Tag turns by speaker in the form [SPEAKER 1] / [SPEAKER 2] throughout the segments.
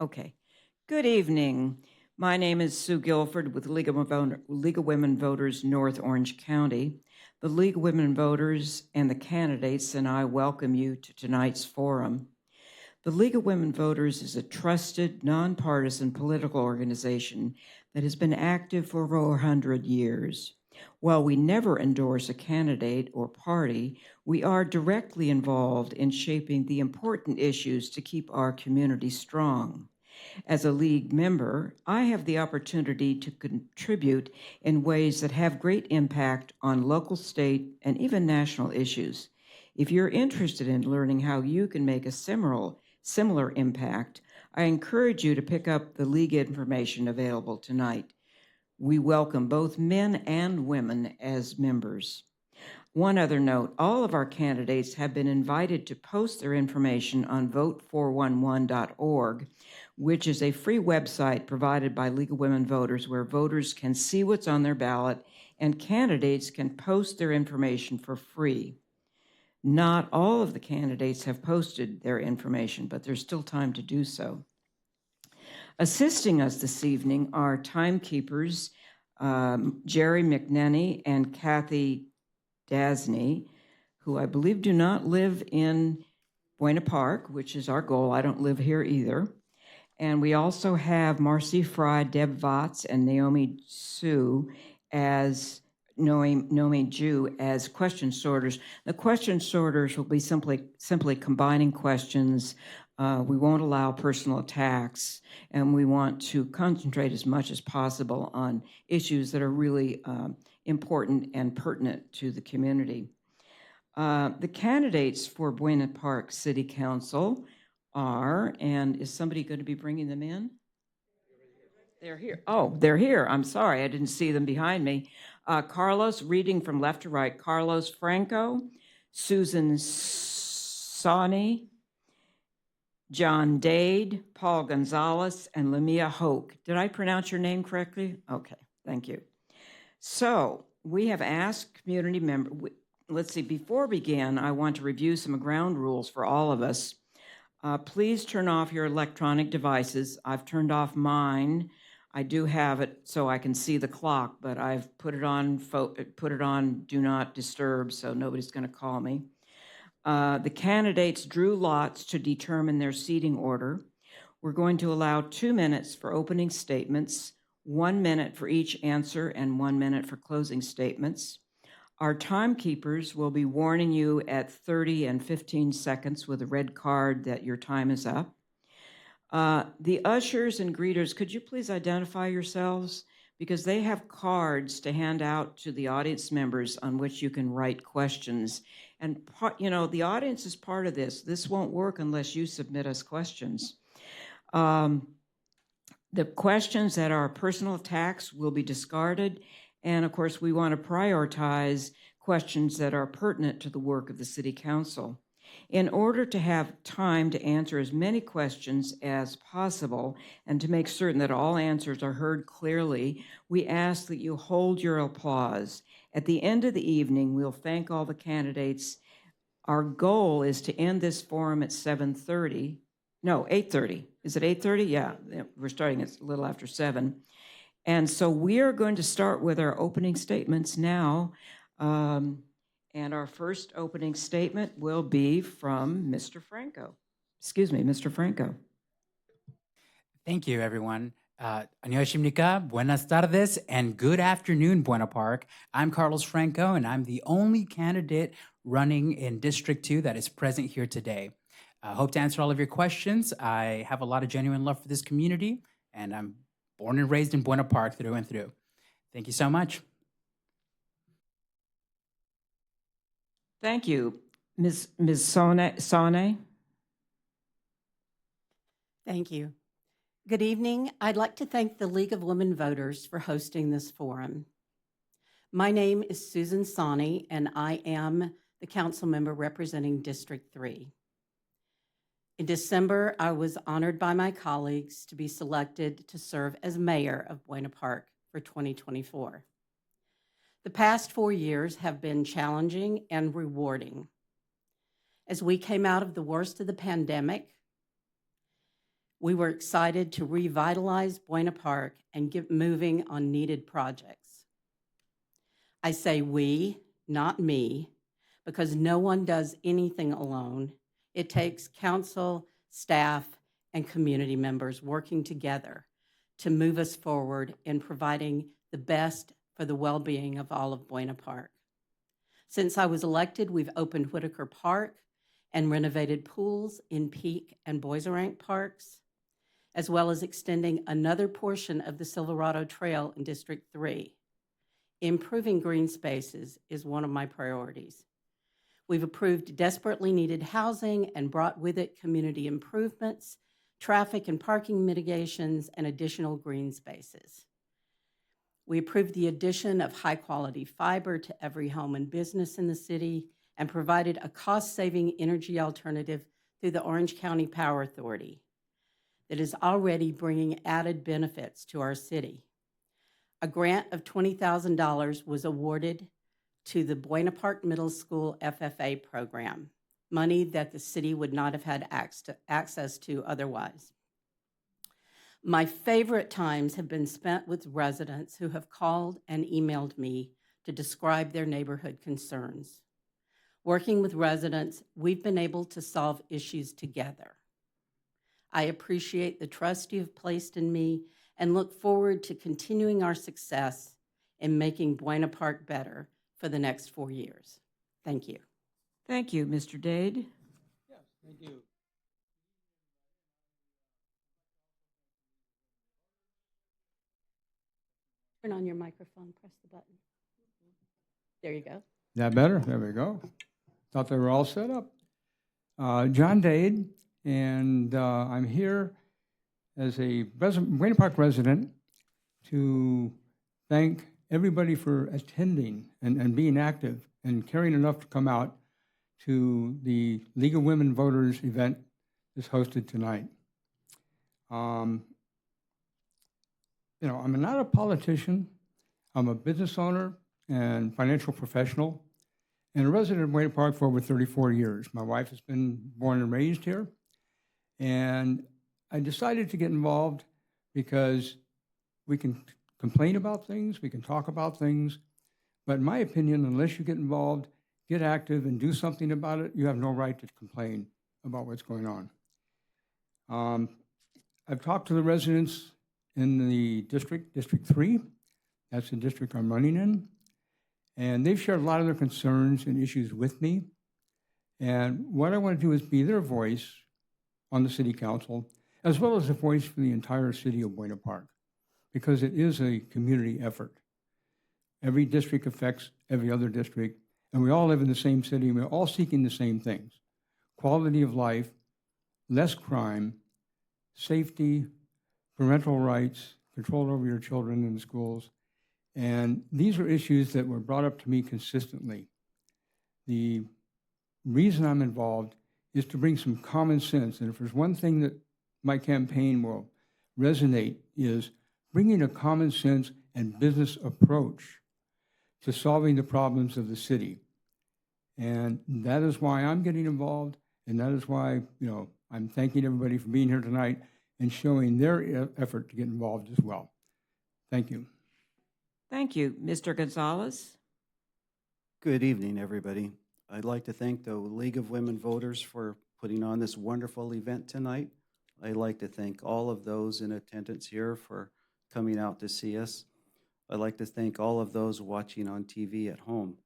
[SPEAKER 1] Okay. Good evening. My name is Sue Guilford with League of Women Voters, North Orange County. The League of Women Voters and the candidates and I welcome you to tonight's forum. The League of Women Voters is a trusted, nonpartisan political organization that has been active for over 100 years. While we never endorse a candidate or party, we are directly involved in shaping the important issues to keep our community strong. As a League member, I have the opportunity to contribute in ways that have great impact on local, state, and even national issues. If you're interested in learning how you can make a similar impact, I encourage you to pick up the League information available tonight. We welcome both men and women as members. One other note, all of our candidates have been invited to post their information on vote411.org, which is a free website provided by League of Women Voters where voters can see what's on their ballot and candidates can post their information for free. Not all of the candidates have posted their information, but there's still time to do so. Assisting us this evening are timekeepers Jerry McNenny and Kathy Dasney, who I believe do not live in Buena Park, which is our goal. I don't live here either. And we also have Marcy Fry, Deb Votz, and Naomi Jew as question sorters. The question sorters will be simply combining questions. We won't allow personal attacks, and we want to concentrate as much as possible on issues that are really important and pertinent to the community. The candidates for Buena Park City Council are, and is somebody going to be bringing them in? They're here. Oh, they're here. I'm sorry, I didn't see them behind me. Carlos, reading from left to right, Carlos Franco, Susan Sawney, John Dade, Paul Gonzalez, and Lamia Hoke. Did I pronounce your name correctly? Okay, thank you. So we have asked community members, let's see, before we begin, I want to review some ground rules for all of us. Please turn off your electronic devices. I've turned off mine. I do have it so I can see the clock, but I've put it on do not disturb, so nobody's going to call me. The candidates drew lots to determine their seating order. We're going to allow 2 minutes for opening statements, 1 minute for each answer, and 1 minute for closing statements. Our timekeepers will be warning you at 30 and 15 seconds with a red card that your time is up. The ushers and greeters, could you please identify yourselves? Because they have cards to hand out to the audience members on which you can write questions. And the audience is part of this. This won't work unless you submit us questions. The questions that are personal attacks will be discarded. And of course, we want to prioritize questions that are pertinent to the work of the City Council. In order to have time to answer as many questions as possible and to make certain that all answers are heard clearly, we ask that you hold your applause. At the end of the evening, we'll thank all the candidates. Our goal is to end this forum at 7:30. No, 8:30. Is it 8:30? Yeah, we're starting at a little after 7. And so we are going to start with our opening statements now. And our first opening statement will be from Mr. Franco. Excuse me, Mr. Franco.
[SPEAKER 2] Thank you, everyone. 안녕하십니까, buenas tardes, and good afternoon, Buena Park. I'm Carlos Franco, and I'm the only candidate running in District 2 that is present here today. I hope to answer all of your questions. I have a lot of genuine love for this community, and I'm born and raised in Buena Park through and through. Thank you so much.
[SPEAKER 1] Thank you. Ms. Sane?
[SPEAKER 3] Thank you. Good evening. I'd like to thank the League of Women Voters for hosting this forum. My name is Susan Sawney, and I am the council member representing District 3. In December, I was honored by my colleagues to be selected to serve as mayor of Buena Park for 2024. The past 4 years have been challenging and rewarding. As we came out of the worst of the pandemic, We were excited to revitalize Buena Park and get moving on needed projects. I say we, not me, because no one does anything alone. It takes council, staff, and community members working together to move us forward in providing the best for the well-being of all of Buena Park. Since I was elected, we've opened Whitaker Park and renovated pools in Peak and Boiserank parks, as well as extending another portion of the Silverado Trail in District 3. Improving green spaces is one of my priorities. We've approved desperately needed housing and brought with it community improvements, traffic and parking mitigations, and additional green spaces. We approved the addition of high-quality fiber to every home and business in the city and provided a cost-saving energy alternative through the Orange County Power Authority that is already bringing added benefits to our city. A grant of $20,000 was awarded to the Buena Park Middle School FFA program, money that the city would not have had access to otherwise. My favorite times have been spent with residents who have called and emailed me to describe their neighborhood concerns. Working with residents, we've been able to solve issues together. I appreciate the trust you've placed in me and look forward to continuing our success in making Buena Park better for the next 4 years. Thank you.
[SPEAKER 1] Thank you, Mr. Dade.
[SPEAKER 4] Yes, thank you.
[SPEAKER 3] Turn on your microphone, press the button. There you go.
[SPEAKER 4] Is that better? There we go. Thought they were all set up. John Dade, and I'm here as a Buena Park resident to thank everybody for attending and being active and caring enough to come out to the League of Women Voters event that's hosted tonight. You know, I'm not a politician. I'm a business owner and financial professional and a resident of Buena Park for over 34 years. My wife has been born and raised here. And I decided to get involved because we can complain about things, we can talk about things, but in my opinion, unless you get involved, get active, and do something about it, you have no right to complain about what's going on. I've talked to the residents in the District 3. That's the district I'm running in. And they've shared a lot of their concerns and issues with me. And what I want to do is be their voice on the city council, as well as a voice for the entire city of Buena Park, because it is a community effort. Every district affects every other district, and we all live in the same city, and we're all seeking the same things: quality of life, less crime, safety, parental rights, control over your children in the schools. And these are issues that were brought up to me consistently. The reason I'm involved is to bring some common sense. And if there's one thing that my campaign will resonate is bringing a common sense and business approach to solving the problems of the city. And that is why I'm getting involved. And that is why, I'm thanking everybody for being here tonight and showing their effort to get involved as well. Thank you.
[SPEAKER 1] Thank you. Mr. Gonzalez?
[SPEAKER 5] Good evening, everybody. I'd like to thank the League of Women Voters for putting on this wonderful event tonight. I'd like to thank all of those in attendance here for coming out to see us. I'd like to thank all of those watching on TV at home.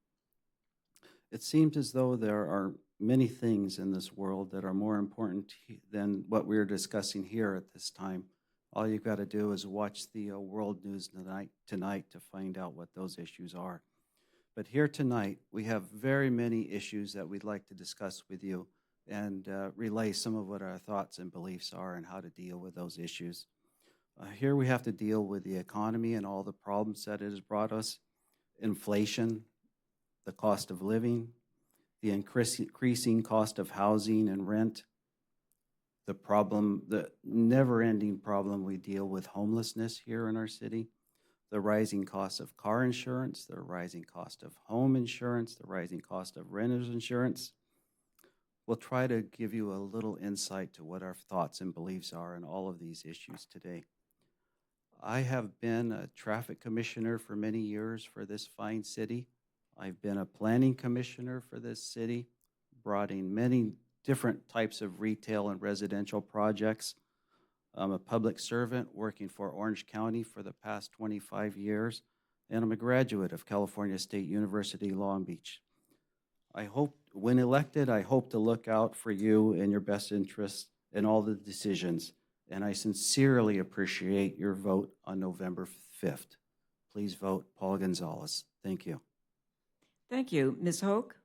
[SPEAKER 5] It seems as though there are many things in this world that are more important than what we're discussing here at this time. All you've got to do is watch the world news tonight to find out what those issues are. But here tonight, we have very many issues that we'd like to discuss with you and relay some of what our thoughts and beliefs are and how to deal with those issues. Here we have to deal with the economy and all the problems that it has brought us: inflation, the cost of living, the increasing cost of housing and rent, the never-ending problem we deal with homelessness here in our city, the rising cost of car insurance, the rising cost of home insurance, the rising cost of renter's insurance, we'll try to give you a little insight to what our thoughts and beliefs are on all of these issues today. I have been a traffic commissioner for many years for this fine city. I've been a planning commissioner for this city, brought in many different types of retail and residential projects. I'm a public servant working for Orange County for the past 25 years, and I'm a graduate of California State University, Long Beach. I hope, when elected, I hope to look out for you and your best interests in all the decisions, and I sincerely appreciate your vote on November 5th. Please vote Paul Gonzalez. Thank you.
[SPEAKER 1] Thank you. Ms. Hoke?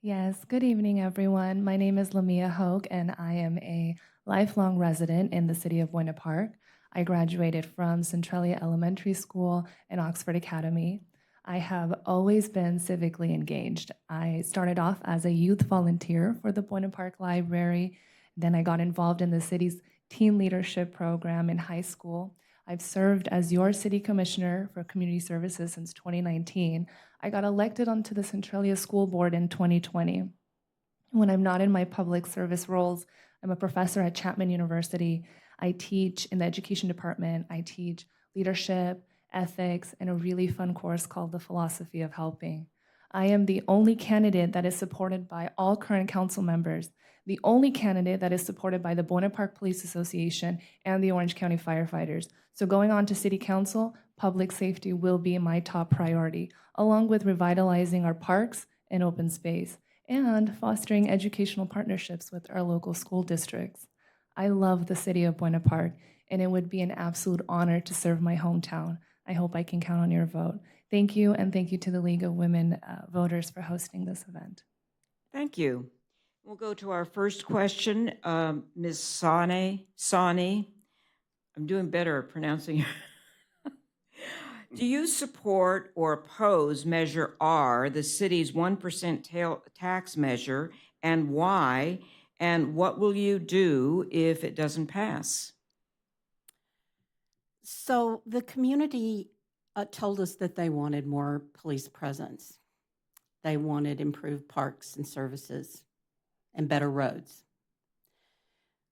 [SPEAKER 6] Yes, good evening, everyone. My name is Lamia Hogue, and I am a lifelong resident in the city of Buena Park. I graduated from Centralia Elementary School and Oxford Academy. I have always been civically engaged. I started off as a youth volunteer for the Buena Park Library. Then I got involved in the city's teen leadership program in high school. I've served as your city commissioner for community services since 2019. I got elected onto the Centralia School Board in 2020. When I'm not in my public service roles, I'm a professor at Chapman University. I teach in the education department. I teach leadership, ethics, and a really fun course called The Philosophy of Helping. I am the only candidate that is supported by all current council members, the only candidate that is supported by the Buena Park Police Association and the Orange County firefighters. So going on to city council, public safety will be my top priority, along with revitalizing our parks and open space, and fostering educational partnerships with our local school districts. I love the city of Buena Park, and it would be an absolute honor to serve my hometown. I hope I can count on your vote. Thank you, and thank you to the League of Women Voters for hosting this event.
[SPEAKER 1] Thank you. We'll go to our first question. Ms. Sani. I'm doing better at pronouncing it. Do you support or oppose Measure R, the city's 1% tax measure, and why? And what will you do if it doesn't pass?
[SPEAKER 3] So the community told us that they wanted more police presence. They wanted improved parks and services and better roads.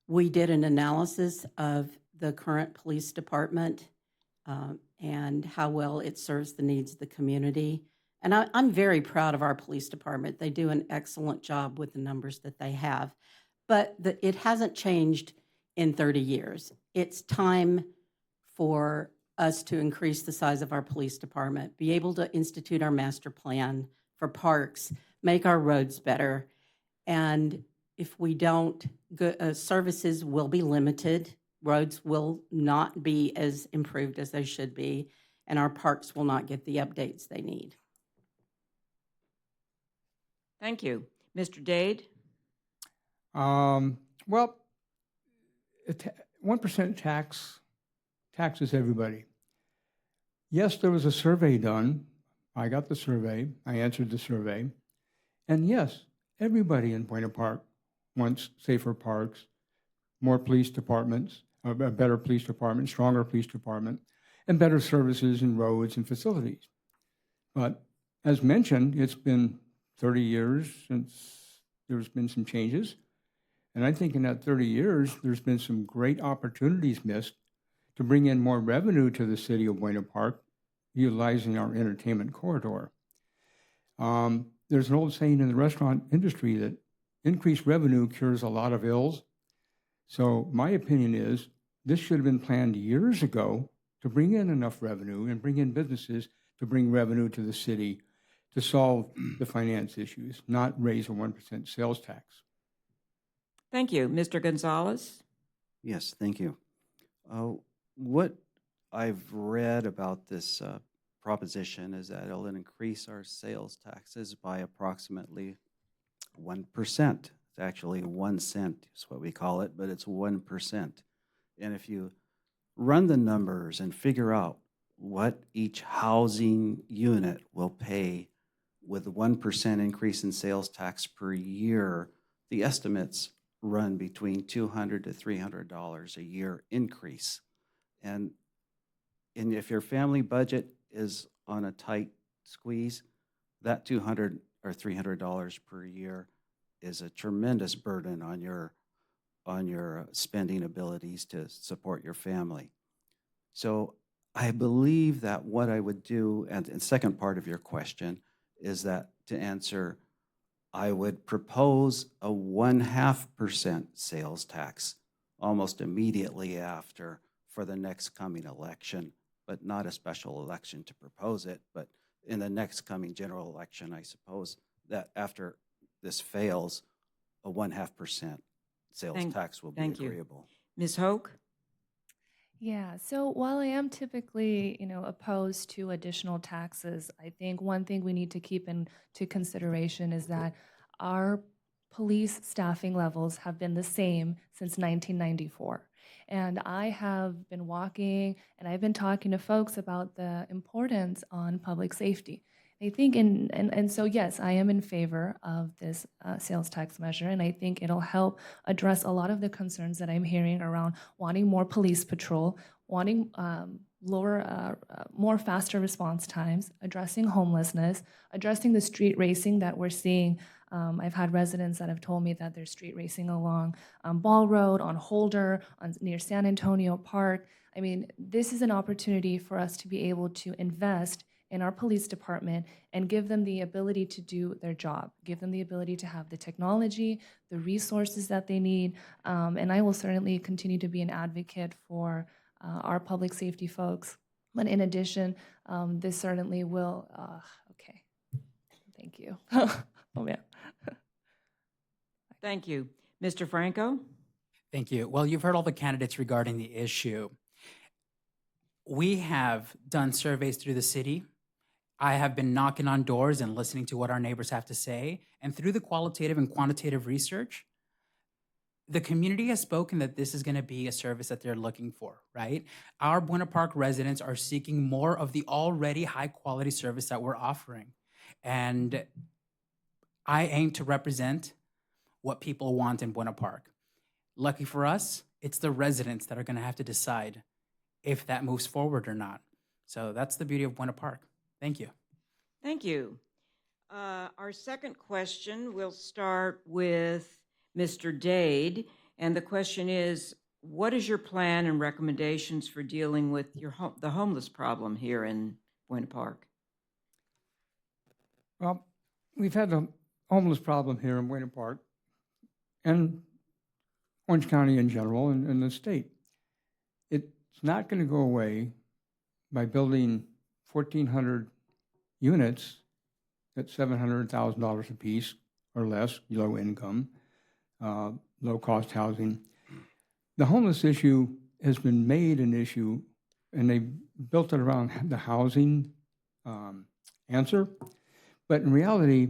[SPEAKER 3] We did an analysis of the current police department and how well it serves the needs of the community. And I'm very proud of our police department. They do an excellent job with the numbers that they have. But it hasn't changed in 30 years. It's time for us to increase the size of our police department, be able to institute our master plan for parks, make our roads better. And if we don't, services will be limited. Roads will not be as improved as they should be, and our parks will not get the updates they need.
[SPEAKER 1] Thank you. Mr. Dade?
[SPEAKER 4] Well, 1% taxes everybody. Yes, there was a survey done. I got the survey. I answered the survey. And yes, everybody in Buena Park wants safer parks, more police departments, a better police department, stronger police department, and better services and roads and facilities. But as mentioned, it's been 30 years since there's been some changes. And I think in that 30 years, there's been some great opportunities missed to bring in more revenue to the city of Buena Park, utilizing our entertainment corridor. There's an old saying in the restaurant industry that increased revenue cures a lot of ills. So my opinion is this should have been planned years ago to bring in enough revenue and bring in businesses to bring revenue to the city to solve the finance issues, not raise a 1% sales tax.
[SPEAKER 1] Thank you. Mr. Gonzalez?
[SPEAKER 5] Yes, thank you. What I've read about this proposition is that it'll increase our sales taxes by approximately 1%. It's actually 1 cent is what we call it, but it's 1%. And if you run the numbers and figure out what each housing unit will pay with a 1% increase in sales tax per year, the estimates run between $200 to $300 a year increase. And if your family budget is on a tight squeeze, that $200 or $300 per year is a tremendous burden on your spending abilities to support your family. So I believe that what I would do, and second part of your question, is that to answer, I would propose a 1.5% sales tax almost immediately after for the next coming election, but not a special election to propose it, but in the next coming general election, I suppose that after this fails, a 1.5% sales
[SPEAKER 1] Thank-
[SPEAKER 5] tax will be
[SPEAKER 1] thank you.
[SPEAKER 5] agreeable.
[SPEAKER 1] Ms. Hoke?
[SPEAKER 6] Yeah, so while I am typically, opposed to additional taxes, I think one thing we need to keep into consideration is that our police staffing levels have been the same since 1994. And I have been walking and I've been talking to folks about the importance on public safety. I think, and so yes, I am in favor of this sales tax measure, and I think it'll help address a lot of the concerns that I'm hearing around wanting more police patrol, wanting more faster response times, addressing homelessness, addressing the street racing that we're seeing. I've had residents that have told me that they're street racing along Ball Road, on Holder, near San Antonio Park. I mean, this is an opportunity for us to be able to invest in our police department and give them the ability to do their job, give them the ability to have the technology, the resources that they need. And I will certainly continue to be an advocate for our public safety folks. But in addition, this certainly will, okay, thank you. Oh, man.
[SPEAKER 1] Thank you. Mr. Franco?
[SPEAKER 2] Thank you. Well, you've heard all the candidates regarding the issue. We have done surveys through the city. I have been knocking on doors and listening to what our neighbors have to say. And through the qualitative and quantitative research, the community has spoken that this is going to be a service that they're looking for, right? Our Buena Park residents are seeking more of the already high quality service that we're offering. And I aim to represent what people want in Buena Park. Lucky for us, it's the residents that are going to have to decide if that moves forward or not. So that's the beauty of Buena Park. Thank you.
[SPEAKER 1] Thank you. Our second question will start with Mr. Dade. And the question is, what is your plan and recommendations for dealing with the homeless problem here in Buena Park?
[SPEAKER 4] Well, we've had the homeless problem here in Buena Park and Orange County in general and the state. It's not going to go away by building 1,400 units at $700,000 apiece or less, low income, low cost housing. The homeless issue has been made an issue, and they built it around the housing answer. But in reality,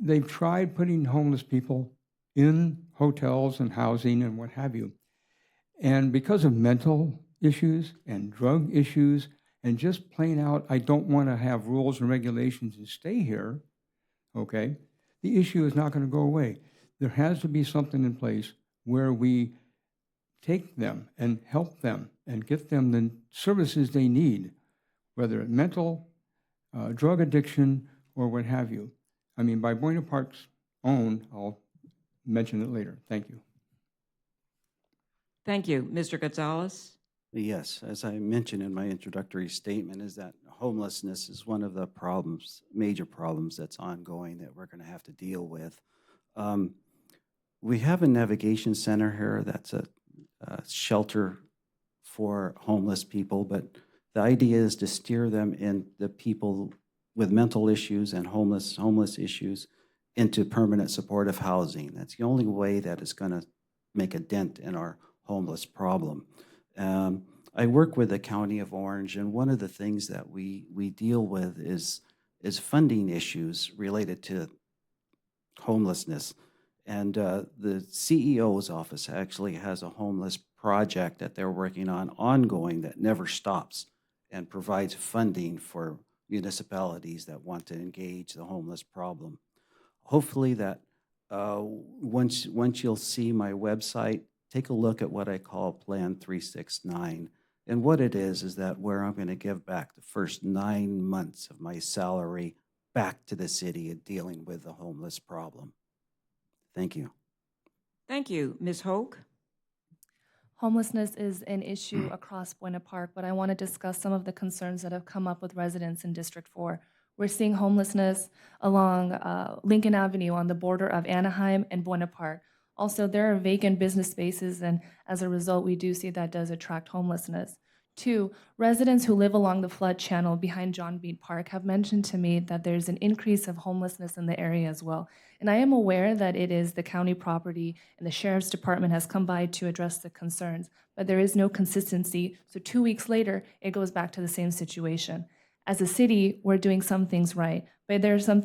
[SPEAKER 4] they've tried putting homeless people in hotels and housing and what have you. And because of mental issues and drug issues and just plain out, I don't want to have rules and regulations and stay here, okay, the issue is not going to go away. There has to be something in place where we take them and help them and get them the services they need, whether it's mental, drug addiction, or what have you. I mean, by Buena Park's own, I'll mention it later. Thank you.
[SPEAKER 1] Thank you. Mr. Gonzalez?
[SPEAKER 5] Yes, as I mentioned in my introductory statement, is that homelessness is one of the problems, major problems that's ongoing that we're going to have to deal with. We have a navigation center here that's a shelter for homeless people, but the idea is to steer them in the people with mental issues and homeless issues into permanent supportive housing. That's the only way that is going to make a dent in our homeless problem. I work with the County of Orange, and one of the things that we deal with is funding issues related to homelessness. And the CEO's office actually has a homeless project that they're working on ongoing that never stops and provides funding for municipalities that want to engage the homeless problem. Hopefully that once you'll see my website, take a look at what I call Plan 369. And what it is that where I'm going to give back the first 9 months of my salary back to the city in dealing with the homeless problem. Thank you.
[SPEAKER 1] Thank you. Ms. Hoke?
[SPEAKER 6] Homelessness is an issue across Buena Park, but I want to discuss some of the concerns that have come up with residents in District 4. We're seeing homelessness along Lincoln Avenue on the border of Anaheim and Buena Park. Also, there are vacant business spaces, and as a result, we do see that does attract homelessness. Two, residents who live along the flood channel behind John Beat Park have mentioned to me that there's an increase of homelessness in the area as well. And I am aware that it is the county property and the sheriff's department has come by to address the concerns, but there is no consistency. So 2 weeks later, it goes back to the same situation. As a city, we're doing some things right, but there are some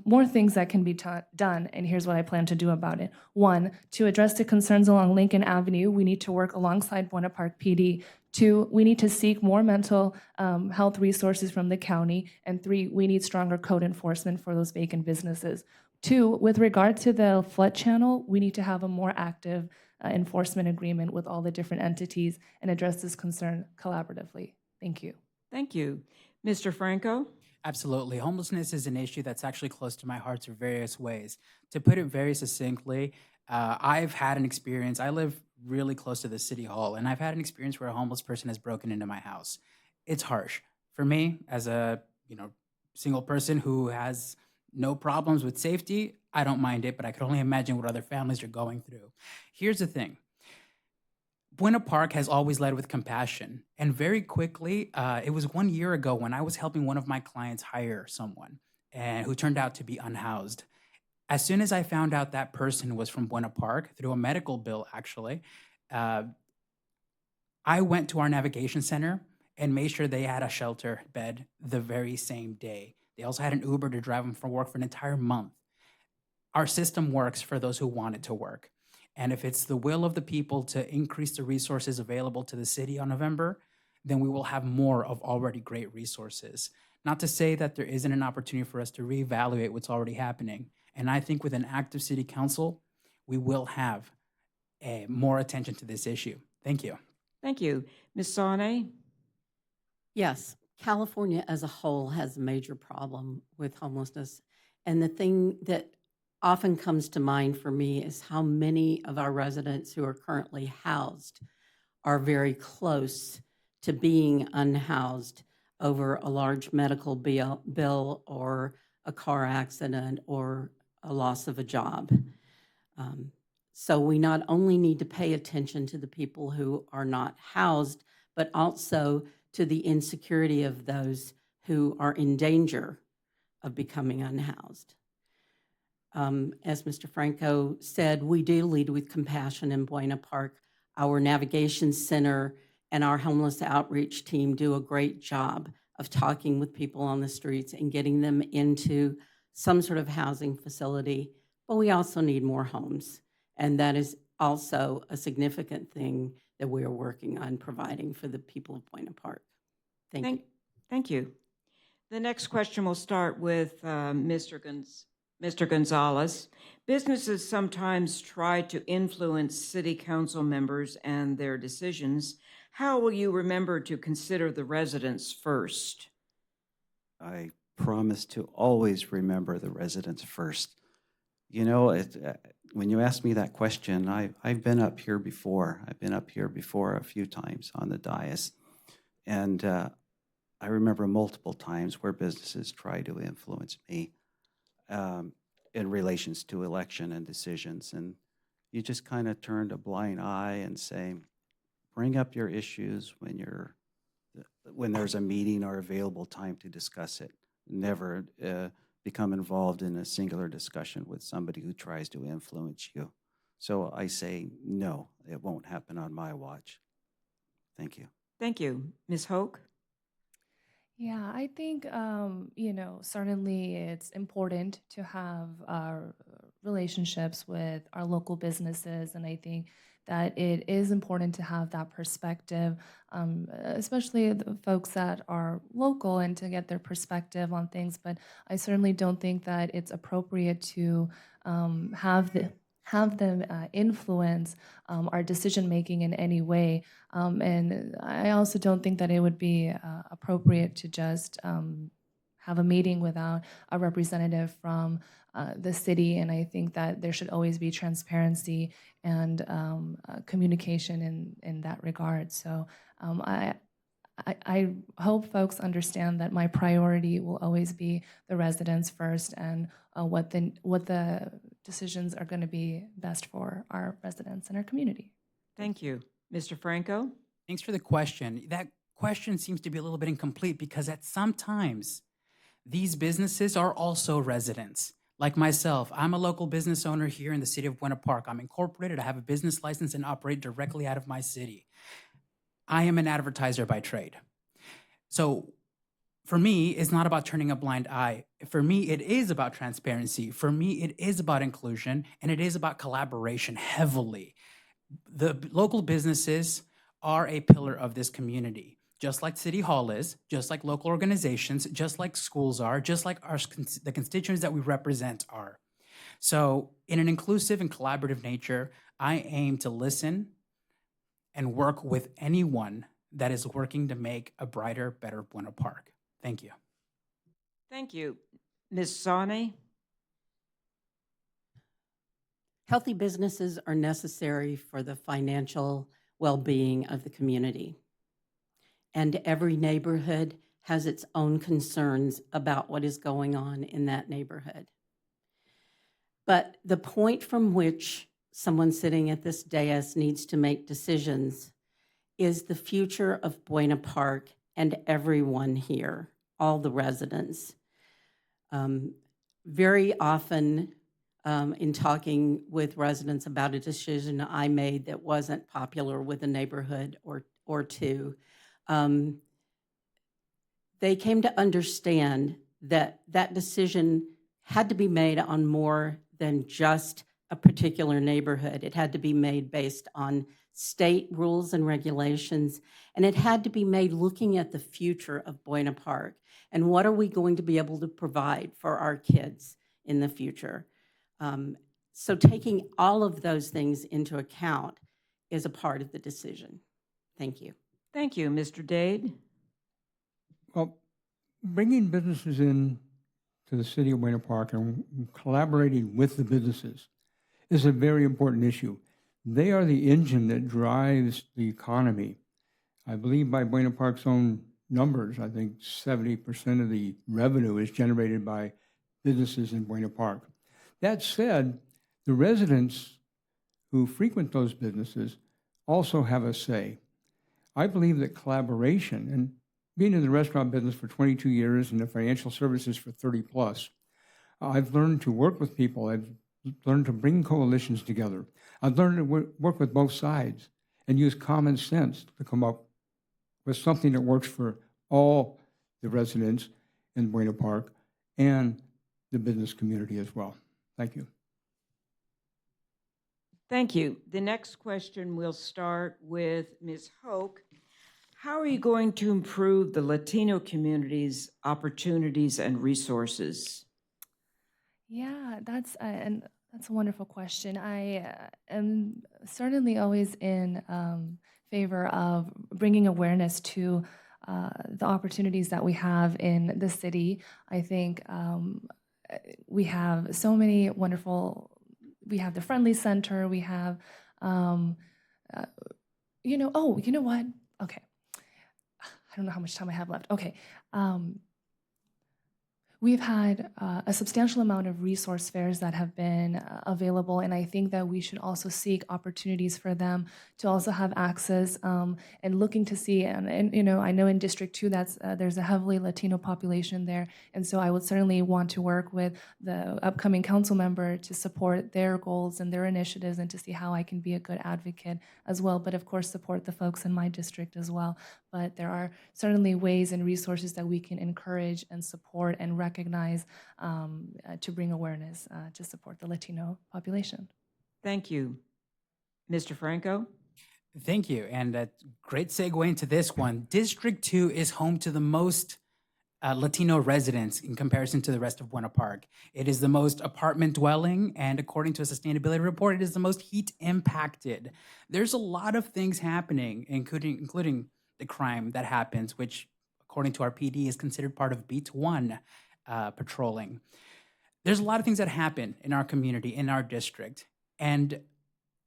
[SPEAKER 6] more things that can be done, and here's what I plan to do about it. One, to address the concerns along Lincoln Avenue, we need to work alongside Buena Park PD. Two, we need to seek more mental health resources from the county. And three, we need stronger code enforcement for those vacant businesses. Two, with regard to the flood channel, we need to have a more active enforcement agreement with all the different entities and address this concern collaboratively. Thank you.
[SPEAKER 1] Thank you. Mr. Franco?
[SPEAKER 2] Absolutely. Homelessness is an issue that's actually close to my heart in various ways. To put it very succinctly, I've had an experience. I live really close to the city hall, and I've had an experience where a homeless person has broken into my house. It's harsh. For me, as a single person who has no problems with safety, I don't mind it, but I could only imagine what other families are going through. Here's the thing. Buena Park has always led with compassion. And very quickly, it was 1 year ago when I was helping one of my clients hire someone and who turned out to be unhoused. As soon as I found out that person was from Buena Park, through a medical bill actually, I went to our navigation center and made sure they had a shelter bed the very same day. They also had an Uber to drive them for work for an entire month. Our system works for those who want it to work. And if it's the will of the people to increase the resources available to the city on November, then we will have more of already great resources. Not to say that there isn't an opportunity for us to reevaluate what's already happening. And I think with an active city council, we will have more attention to this issue. Thank you.
[SPEAKER 1] Thank you. Ms. Sane?
[SPEAKER 3] Yes, California as a whole has a major problem with homelessness. And the thing that often comes to mind for me is how many of our residents who are currently housed are very close to being unhoused over a large medical bill or a car accident or a loss of a job. So we not only need to pay attention to the people who are not housed, but also to the insecurity of those who are in danger of becoming unhoused. As Mr. Franco said, we do lead with compassion in Buena Park. Our navigation center and our homeless outreach team do a great job of talking with people on the streets and getting them into some sort of housing facility, but we also need more homes. And that is also a significant thing that we are working on providing for the people of Buena Park. Thank you.
[SPEAKER 1] Thank you. The next question will start with Mr. Gonzalez. Businesses sometimes try to influence city council members and their decisions. How will you remember to consider the residents first?
[SPEAKER 5] I promise to always remember the residents first. You know, when you ask me that question, I've been up here before. I've been up here before a few times on the dais. And I remember multiple times where businesses try to influence me in relations to election and decisions. And you just kind of turned a blind eye and say, bring up your issues when there's a meeting or available time to discuss it. Never become involved in a singular discussion with somebody who tries to influence you. So I say, no, it won't happen on my watch. Thank you.
[SPEAKER 1] Thank you. Ms. Hoke?
[SPEAKER 6] Yeah, I think, certainly it's important to have our relationships with our local businesses. And I think that it is important to have that perspective, especially the folks that are local and to get their perspective on things. But I certainly don't think that it's appropriate to have them influence our decision making in any way. And I also don't think that it would be appropriate to just have a meeting without a representative from the city. And I think that there should always be transparency and communication in that regard. So I hope folks understand that my priority will always be the residents first, and what the decisions are going to be best for our residents and our community.
[SPEAKER 1] Thank you. Mr. Franco?
[SPEAKER 2] Thanks for the question. That question seems to be a little bit incomplete because at sometimes these businesses are also residents. Like myself, I'm a local business owner here in the city of Buena Park. I'm incorporated, I have a business license and operate directly out of my city. I am an advertiser by trade. So for me, it's not about turning a blind eye. For me, it is about transparency. For me, it is about inclusion, and it is about collaboration heavily. The local businesses are a pillar of this community, just like City Hall is, just like local organizations, just like schools are, just like the constituents that we represent are. So in an inclusive and collaborative nature, I aim to listen and work with anyone that is working to make a brighter, better Buena Park. Thank you.
[SPEAKER 1] Thank you. Ms. Sani?
[SPEAKER 3] Healthy businesses are necessary for the financial well-being of the community. And every neighborhood has its own concerns about what is going on in that neighborhood. But the point from which someone sitting at this dais needs to make decisions is the future of Buena Park and everyone here, all the residents. Very often, in talking with residents about a decision I made that wasn't popular with a neighborhood or two, they came to understand that that decision had to be made on more than just a particular neighborhood. It had to be made based on state rules and regulations, and it had to be made looking at the future of Buena Park and what are we going to be able to provide for our kids in the future. So taking all of those things into account is a part of the decision. Thank you.
[SPEAKER 1] Thank you. Mr. Dade?
[SPEAKER 4] Well, bringing businesses in to the city of Buena Park and collaborating with the businesses is a very important issue. They are the engine that drives the economy. I believe by Buena Park's own numbers, I think 70% of the revenue is generated by businesses in Buena Park. That said, the residents who frequent those businesses also have a say. I believe that collaboration, and being in the restaurant business for 22 years and the financial services for 30 plus, I've learned to work with people. I've learned to bring coalitions together. I've learned to work with both sides and use common sense to come up with something that works for all the residents in Buena Park and the business community as well. Thank you.
[SPEAKER 1] Thank you. The next question will start with Ms. Hoke. How are you going to improve the Latino community's opportunities and resources?
[SPEAKER 6] Yeah, that's a wonderful question. I am certainly always in favor of bringing awareness to the opportunities that we have in the city. I think we have so many wonderful. We have the Friendly Center. We have, oh, you know what? Okay. I don't know how much time I have left. Okay. We've had a substantial amount of resource fairs that have been available, and I think that we should also seek opportunities for them to also have access and looking to see. And you know, I know in District 2 there's a heavily Latino population there, and so I would certainly want to work with the upcoming council member to support their goals and their initiatives, and to see how I can be a good advocate as well. But of course, support the folks in my district as well. But there are certainly ways and resources that we can encourage and support and recognize to bring awareness to support the Latino population.
[SPEAKER 1] Thank you. Mr. Franco?
[SPEAKER 2] Thank you. And a great segue into this one. District 2 is home to the most Latino residents in comparison to the rest of Buena Park. It is the most apartment dwelling, and according to a sustainability report, it is the most heat impacted. There's a lot of things happening, including the crime that happens, which according to our PD, is considered part of Beat 1 patrolling. There's a lot of things that happen in our community, in our district. And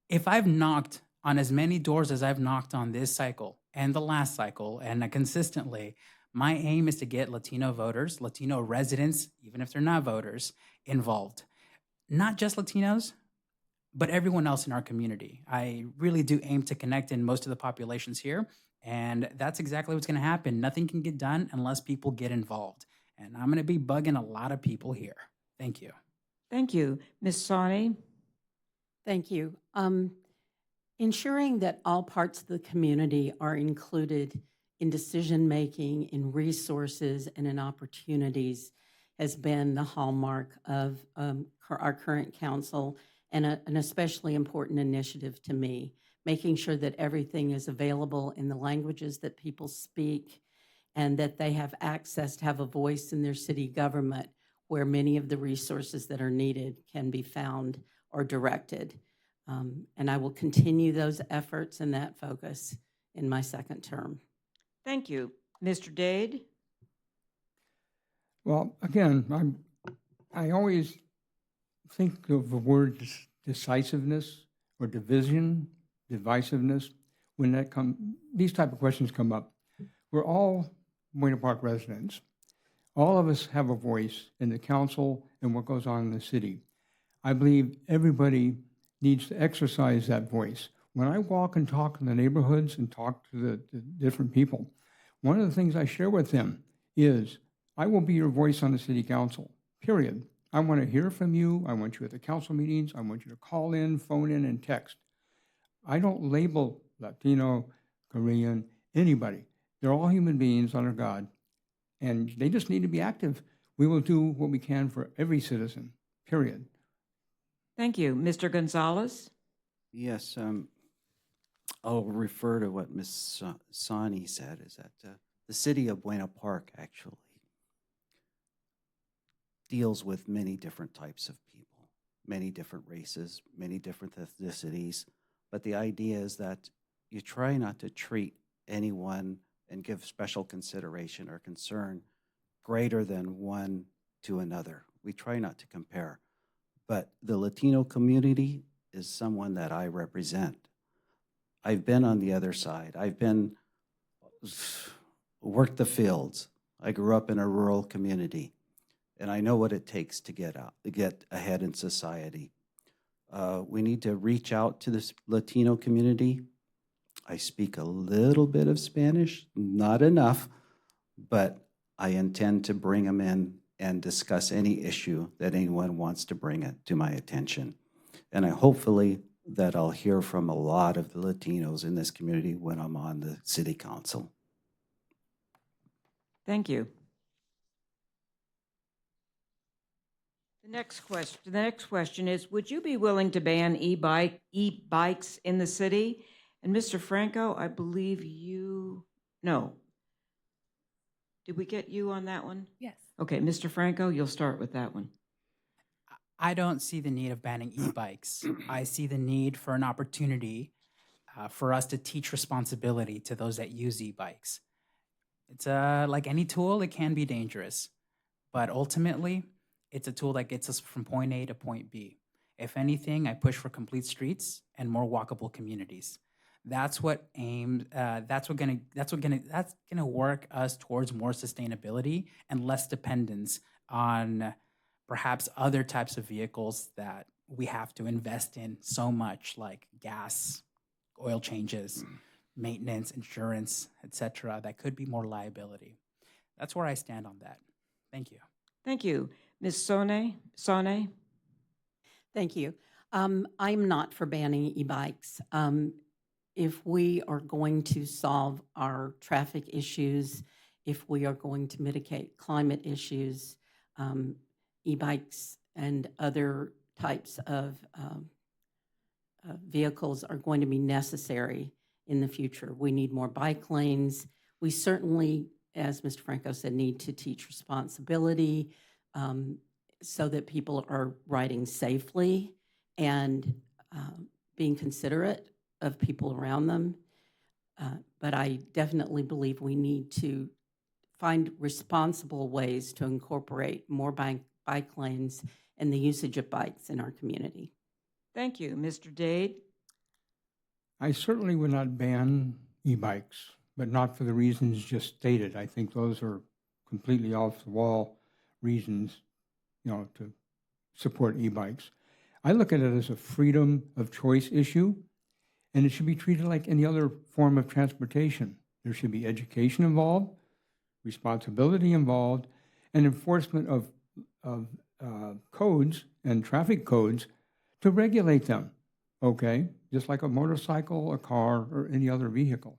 [SPEAKER 2] if I've knocked on as many doors as I've knocked on this cycle and the last cycle, and consistently, my aim is to get Latino voters, Latino residents, even if they're not voters, involved. Not just Latinos, but everyone else in our community. I really do aim to connect in most of the populations here, and that's exactly what's going to happen. Nothing can get done unless people get involved. And I'm going to be bugging a lot of people here. Thank you.
[SPEAKER 1] Thank you. Ms. Sani?
[SPEAKER 3] Thank you. Ensuring that all parts of the community are included in decision-making, in resources, and in opportunities has been the hallmark of our current council, and an especially important initiative to me, making sure that everything is available in the languages that people speak and that they have access to have a voice in their city government where many of the resources that are needed can be found or directed. And I will continue those efforts and that focus in my second term.
[SPEAKER 1] Thank you. Mr. Dade?
[SPEAKER 4] Well, again, I always think of the word decisiveness or division, divisiveness, when these type of questions come up. We're all Buena Park residents. All of us have a voice in the council and what goes on in the city. I believe everybody needs to exercise that voice. When I walk and talk in the neighborhoods and talk to the different people, one of the things I share with them is, I will be your voice on the city council, period. I want to hear from you. I want you at the council meetings. I want you to call in, phone in, and text. I don't label Latino, Korean, anybody. They're all human beings under God, and they just need to be active. We will do what we can for every citizen, period.
[SPEAKER 1] Thank you. Mr. Gonzalez?
[SPEAKER 5] Yes, I'll refer to what Ms. Sani said, is that the city of Buena Park actually deals with many different types of people, many different races, many different ethnicities. But the idea is that you try not to treat anyone and give special consideration or concern greater than one to another. We try not to compare. But the Latino community is someone that I represent. I've been on the other side. Worked the fields. I grew up in a rural community, and I know what it takes to get ahead in society. We need to reach out to this Latino community. I speak a little bit of Spanish, not enough, but I intend to bring them in and discuss any issue that anyone wants to bring it to my attention. And hopefully that I'll hear from a lot of the Latinos in this community when I'm on the city council.
[SPEAKER 1] Thank you. The next question is, would you be willing to ban e-bikes in the city? And Mr. Franco, I believe no. Did we get you on that one?
[SPEAKER 6] Yes.
[SPEAKER 1] Okay, Mr. Franco, you'll start with that one.
[SPEAKER 2] I don't see the need of banning e-bikes. I see the need for an opportunity for us to teach responsibility to those that use e-bikes. It's like any tool, it can be dangerous, but ultimately, it's a tool that gets us from point A to point B. If anything, I push for complete streets and more walkable communities. That's gonna work us towards more sustainability and less dependence on perhaps other types of vehicles that we have to invest in so much, like gas, oil changes, maintenance, insurance, etc. That could be more liability. That's where I stand on that. Thank you.
[SPEAKER 1] Thank you. Ms. Sane?
[SPEAKER 3] Thank you. I'm not for banning e-bikes. If we are going to solve our traffic issues, if we are going to mitigate climate issues, e-bikes and other types of vehicles are going to be necessary in the future. We need more bike lanes. We certainly, as Mr. Franco said, need to teach responsibility so that people are riding safely and being considerate of people around them. But I definitely believe we need to find responsible ways to incorporate more bike lanes and the usage of bikes in our community.
[SPEAKER 1] Thank you. Mr. Dade?
[SPEAKER 4] I certainly would not ban e-bikes, but not for the reasons just stated. I think those are completely off the wall reasons, to support e-bikes. I look at it as a freedom of choice issue, and it should be treated like any other form of transportation. There should be education involved, responsibility involved, and enforcement of codes and traffic codes to regulate them, okay? Just like a motorcycle, a car, or any other vehicle.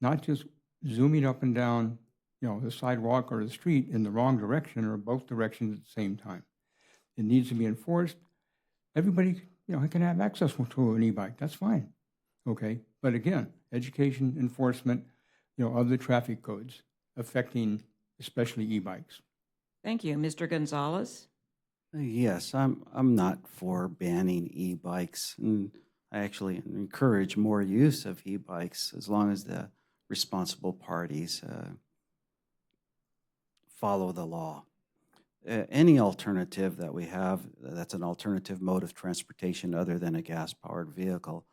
[SPEAKER 4] Not just zooming up and down, the sidewalk or the street in the wrong direction or both directions at the same time. It needs to be enforced. Everybody, can have access to an e-bike. That's fine, okay? But again, education, enforcement, of the traffic codes affecting especially e-bikes.
[SPEAKER 1] Thank you. Mr. Gonzalez?
[SPEAKER 5] Yes, I'm not for banning e-bikes, and I actually encourage more use of e-bikes as long as the responsible parties follow the law. Any alternative that we have that's an alternative mode of transportation other than a gas-powered vehicle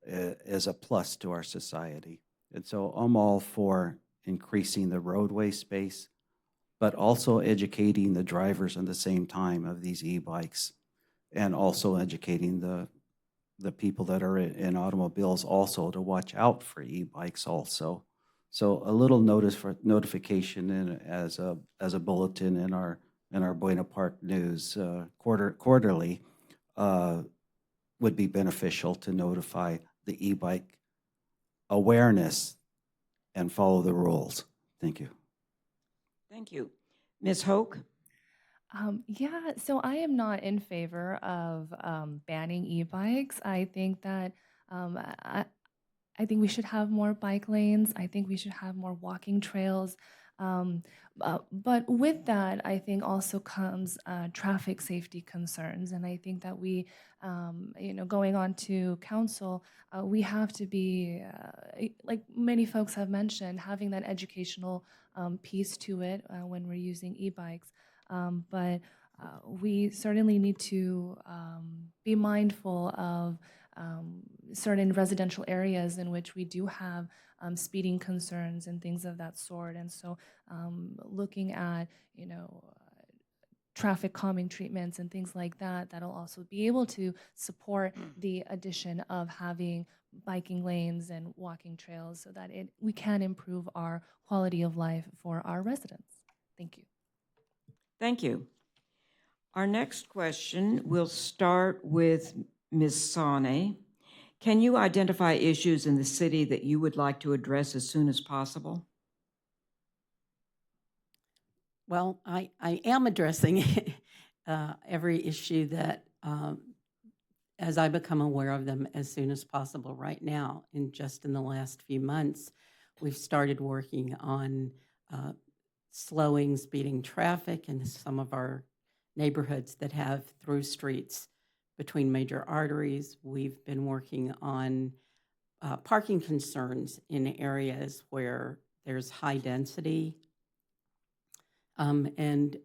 [SPEAKER 5] is a plus to our society. And so I'm all for increasing the roadway space, but also educating the drivers at the same time of these e-bikes, and also educating the people that are in automobiles also to watch out for e-bikes also. So a little notification as a bulletin in our Buena Park News quarterly would be beneficial to notify the e-bike awareness and follow the rules. Thank you.
[SPEAKER 1] Thank you. Ms. Hoke?
[SPEAKER 6] Yeah, so I am not in favor of banning e-bikes. I think that I think we should have more bike lanes. I think we should have more walking trails. But with that, I think also comes traffic safety concerns. And I think that we, going on to council, we have to be, like many folks have mentioned, having that educational piece to it when we're using e-bikes. But we certainly need to be mindful of certain residential areas in which we do have speeding concerns and things of that sort. And so looking at, traffic calming treatments and things like that, that'll also be able to support the addition of having biking lanes and walking trails so that we can improve our quality of life for our residents. Thank you.
[SPEAKER 1] Thank you. Our next question will start with Ms. Sane. Can you identify issues in the city that you would like to address as soon as possible?
[SPEAKER 3] Well, I am addressing every issue that, as I become aware of them, as soon as possible. Right now, in the last few months, we've started working on slowing speeding traffic in some of our neighborhoods that have through streets between major arteries. We've been working on parking concerns in areas where there's high density. And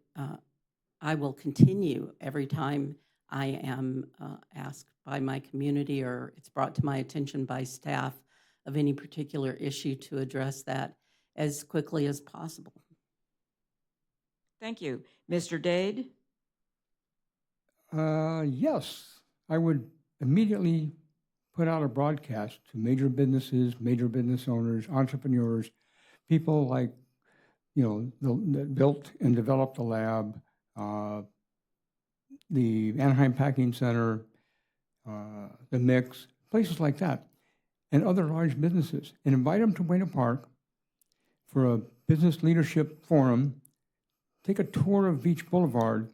[SPEAKER 3] I will continue every time I am asked by my community or it's brought to my attention by staff of any particular issue to address that as quickly as possible.
[SPEAKER 1] Thank you. Mr. Dade?
[SPEAKER 4] Yes, I would immediately put out a broadcast to major businesses, major business owners, entrepreneurs, people like, that built and developed the lab, the Anaheim Packing Center, the Mix, places like that, and other large businesses, and invite them to Buena Park for a business leadership forum. Take a tour of Beach Boulevard,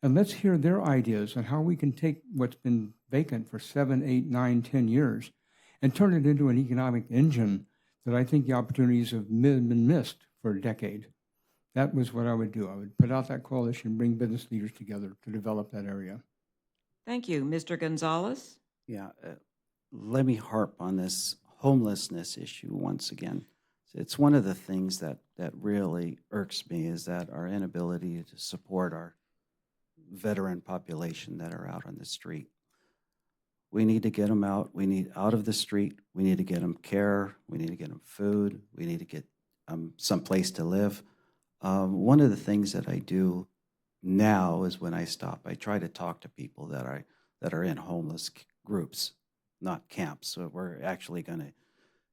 [SPEAKER 4] and let's hear their ideas on how we can take what's been vacant for 7, 8, 9, 10 years and turn it into an economic engine that I think the opportunities have been missed for a decade. That was what I would do. I would put out that coalition, bring business leaders together to develop that area.
[SPEAKER 1] Thank you. Mr. Gonzalez?
[SPEAKER 5] Yeah, let me harp on this homelessness issue once again. It's one of the things that really irks me is that our inability to support our veteran population that are out on the street. We need to get them out. We need out of the street. We need to get them care. We need to get them food. We need to get some place to live. One of the things that I do now is when I stop, I try to talk to people that are in homeless groups, not camps. So we're actually going to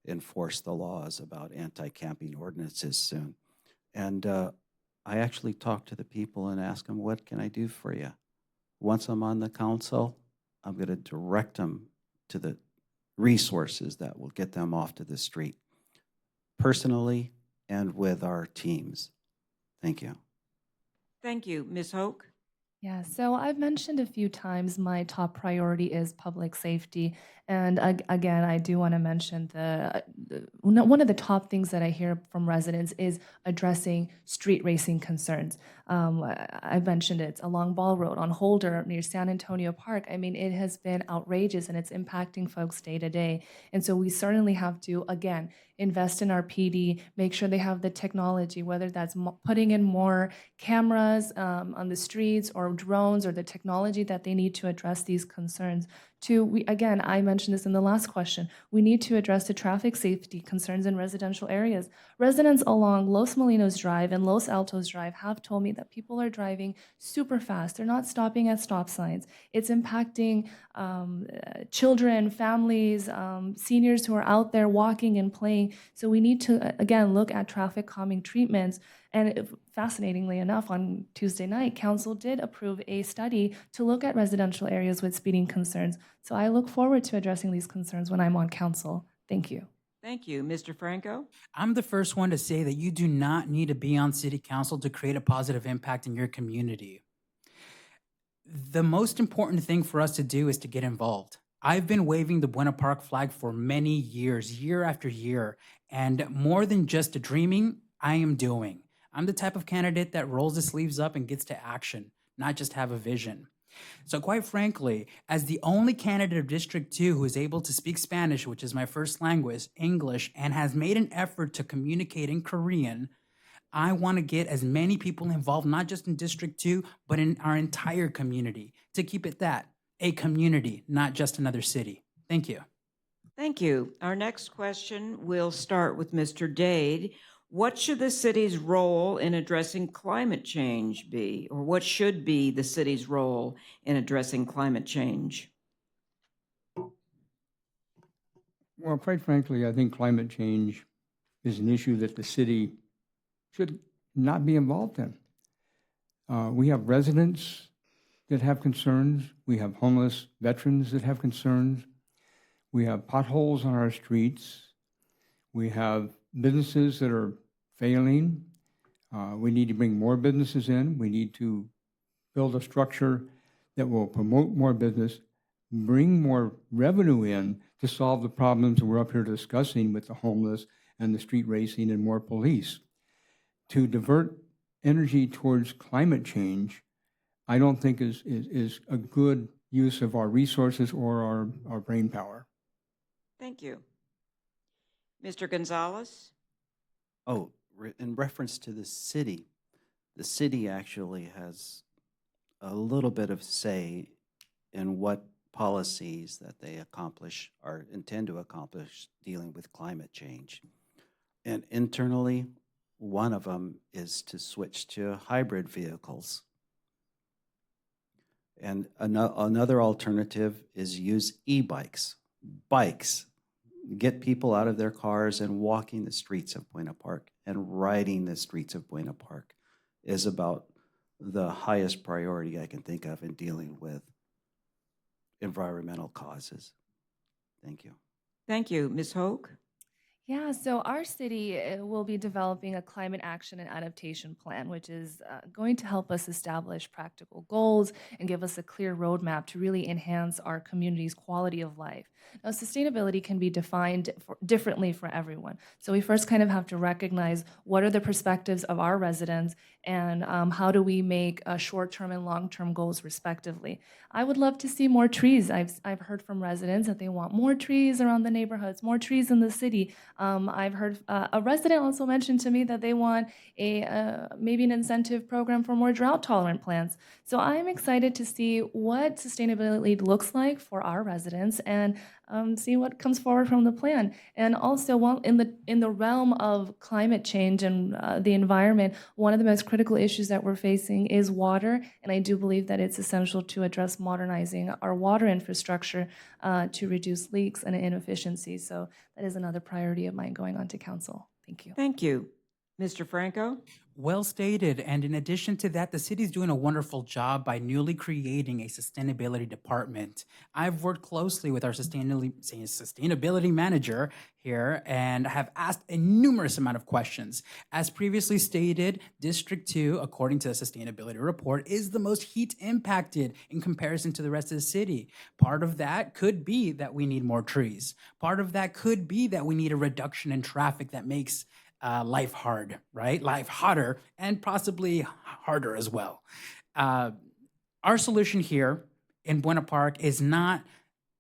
[SPEAKER 5] enforce the laws about anti-camping ordinances soon. And I actually talk to the people and ask them, what can I do for you? Once I'm on the council, I'm going to direct them to the resources that will get them off to the street, personally and with our teams. Thank you.
[SPEAKER 1] Thank you. Ms. Hoke?
[SPEAKER 6] Yeah, so I've mentioned a few times my top priority is public safety. And again, I do want to mention one of the top things that I hear from residents is addressing street racing concerns. I mentioned it along Ball Road, on Holder, near San Antonio Park. I mean, it has been outrageous and it's impacting folks day to day. And so we certainly have to, again, invest in our PD, make sure they have the technology, whether that's putting in more cameras on the streets or drones or the technology that they need to address these concerns. Again, I mentioned this in the last question, we need to address the traffic safety concerns in residential areas. Residents along Los Molinos Drive and Los Altos Drive have told me that people are driving super fast. They're not stopping at stop signs. It's impacting children, families, seniors who are out there walking and playing. So we need to, again, look at traffic calming treatments. And fascinatingly enough, on Tuesday night, Council did approve a study to look at residential areas with speeding concerns. So I look forward to addressing these concerns when I'm on Council. Thank you.
[SPEAKER 1] Thank you. Mr. Franco?
[SPEAKER 2] I'm the first one to say that you do not need to be on city council to create a positive impact in your community. The most important thing for us to do is to get involved. I've been waving the Buena Park flag for many years, year after year, and more than just dreaming, I am doing. I'm the type of candidate that rolls his sleeves up and gets to action, not just have a vision. So quite frankly, as the only candidate of District 2 who is able to speak Spanish, which is my first language, English, and has made an effort to communicate in Korean, I want to get as many people involved, not just in District 2, but in our entire community, to keep it that, a community, not just another city. Thank you.
[SPEAKER 1] Thank you. Our next question will start with Mr. Dade. What should the city's role in addressing climate change be, or what should be the city's role in addressing climate change?
[SPEAKER 4] Well, quite frankly, I think climate change is an issue that the city should not be involved in. We have residents that have concerns. We have homeless veterans that have concerns. We have potholes on our streets. We have businesses that are failing. We need to bring more businesses in. We need to build a structure that will promote more business, bring more revenue in to solve the problems that we're up here discussing with the homeless and the street racing and more police. To divert energy towards climate change, I don't think is a good use of our resources or our brain power.
[SPEAKER 1] Thank you. Mr. Gonzalez?
[SPEAKER 5] Oh, in reference to the city actually has a little bit of say in what policies that they accomplish or intend to accomplish dealing with climate change. And internally, one of them is to switch to hybrid vehicles. And another alternative is use e-bikes. Bikes. Get people out of their cars and walking the streets of Buena Park and riding the streets of Buena Park is about the highest priority I can think of in dealing with environmental causes. Thank you.
[SPEAKER 1] Thank you. Ms. Hoke?
[SPEAKER 6] Yeah, so our city will be developing a climate action and adaptation plan, which is going to help us establish practical goals and give us a clear roadmap to really enhance our community's quality of life. Now, sustainability can be defined differently for everyone. So we first kind of have to recognize what are the perspectives of our residents and how do we make short-term and long-term goals respectively. I would love to see more trees. I've heard from residents that they want more trees around the neighborhoods, more trees in the city. I've heard a resident also mentioned to me that they want a maybe an incentive program for more drought-tolerant plants. So I'm excited to see what sustainability looks like for our residents and see what comes forward from the plan. And also, while in the realm of climate change and the environment, one of the most critical issues that we're facing is water, and I do believe that it's essential to address modernizing our water infrastructure to reduce leaks and inefficiencies. So that is another priority of mine going on to council. Thank you.
[SPEAKER 1] Thank you. Mr. Franco?
[SPEAKER 2] Well stated. And in addition to that, the city's doing a wonderful job by newly creating a sustainability department. I've worked closely with our sustainability manager here and have asked a numerous amount of questions. As previously stated, District 2, according to the sustainability report, is the most heat impacted in comparison to the rest of the city. Part of that could be that we need more trees. Part of that could be that we need a reduction in traffic that makes life hard, right? Life hotter and possibly harder as well. Our solution here in Buena Park is not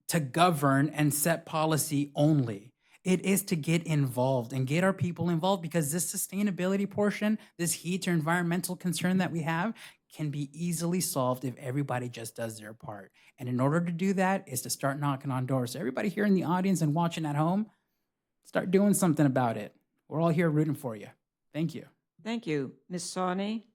[SPEAKER 2] to govern and set policy only. It is to get involved and get our people involved, because this sustainability portion, this heat or environmental concern that we have, can be easily solved if everybody just does their part. And in order to do that is to start knocking on doors. So everybody here in the audience and watching at home, start doing something about it. We're all here rooting for you. Thank you.
[SPEAKER 1] Thank you. Ms. Sawney?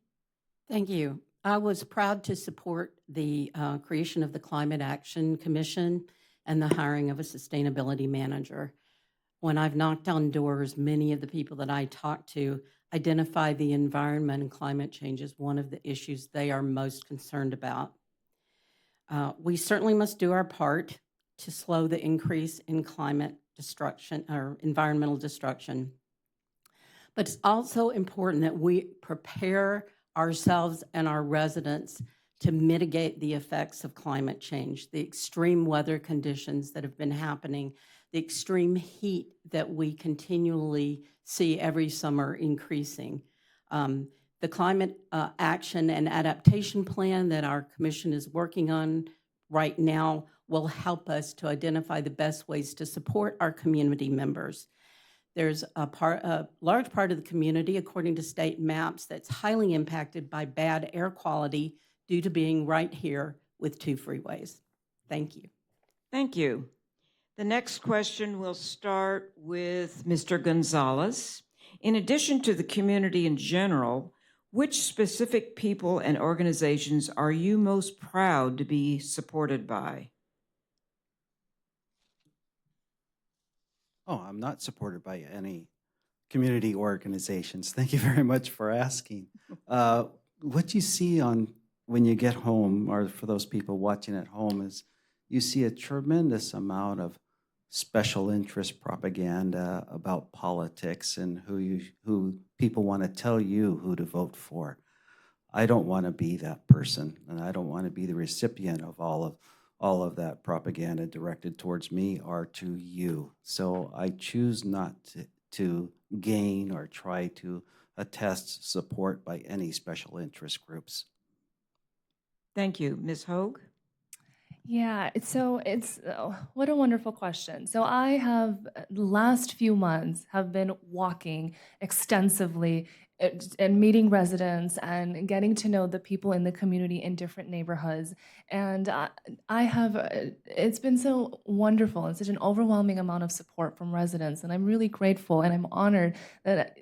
[SPEAKER 3] Thank you. I was proud to support the creation of the Climate Action Commission and the hiring of a sustainability manager. When I've knocked on doors, many of the people that I talk to identify the environment and climate change as one of the issues they are most concerned about. We certainly must do our part to slow the increase in climate destruction or environmental destruction. But it's also important that we prepare ourselves and our residents to mitigate the effects of climate change, the extreme weather conditions that have been happening, the extreme heat that we continually see every summer increasing. The Climate Action and Adaptation Plan that our commission is working on right now will help us to identify the best ways to support our community members. There's a large part of the community, according to state maps, that's highly impacted by bad air quality due to being right here with 2 freeways. Thank you.
[SPEAKER 1] Thank you. The next question will start with Mr. Gonzalez. In addition to the community in general, which specific people and organizations are you most proud to be supported by?
[SPEAKER 5] Oh, I'm not supported by any community organizations. Thank you very much for asking. What you see when you get home, or for those people watching at home, is you see a tremendous amount of special interest propaganda about politics and who people want to tell you who to vote for. I don't want to be that person, and I don't want to be the recipient of all of that propaganda directed towards me or to you. So I choose not to gain or try to attest support by any special interest groups.
[SPEAKER 1] Thank you. Ms. Hogue?
[SPEAKER 6] Yeah, so it's what a wonderful question. So I have the last few months have been walking extensively and meeting residents and getting to know the people in the community in different neighborhoods. And I have, it's been so wonderful and such an overwhelming amount of support from residents. And I'm really grateful and I'm honored that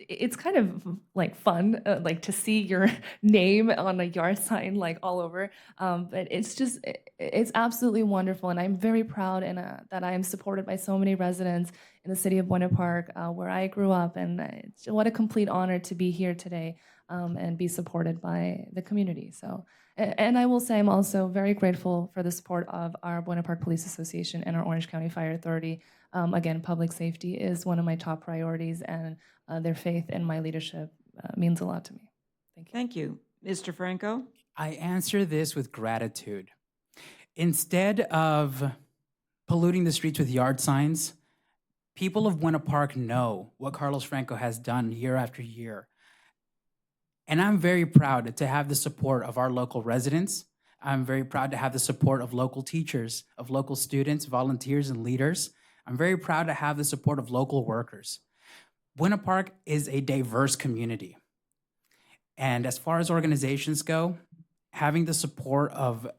[SPEAKER 6] it's kind of like fun, like to see your name on a yard sign, like all over. But it's just, it's absolutely wonderful. And I'm very proud and that I am supported by so many residents in the city of Buena Park, where I grew up. And what a complete honor to be here today and be supported by the community. So, and I will say I'm also very grateful for the support of our Buena Park Police Association and our Orange County Fire Authority. Again, public safety is one of my top priorities, and their faith in my leadership means a lot to me. Thank you.
[SPEAKER 1] Thank you. Mr. Franco?
[SPEAKER 2] I answer this with gratitude. Instead of polluting the streets with yard signs, people of Buena Park know what Carlos Franco has done year after year. And I'm very proud to have the support of our local residents. I'm very proud to have the support of local teachers, of local students, volunteers, and leaders. I'm very proud to have the support of local workers. Buena Park is a diverse community. And as far as organizations go, having the support of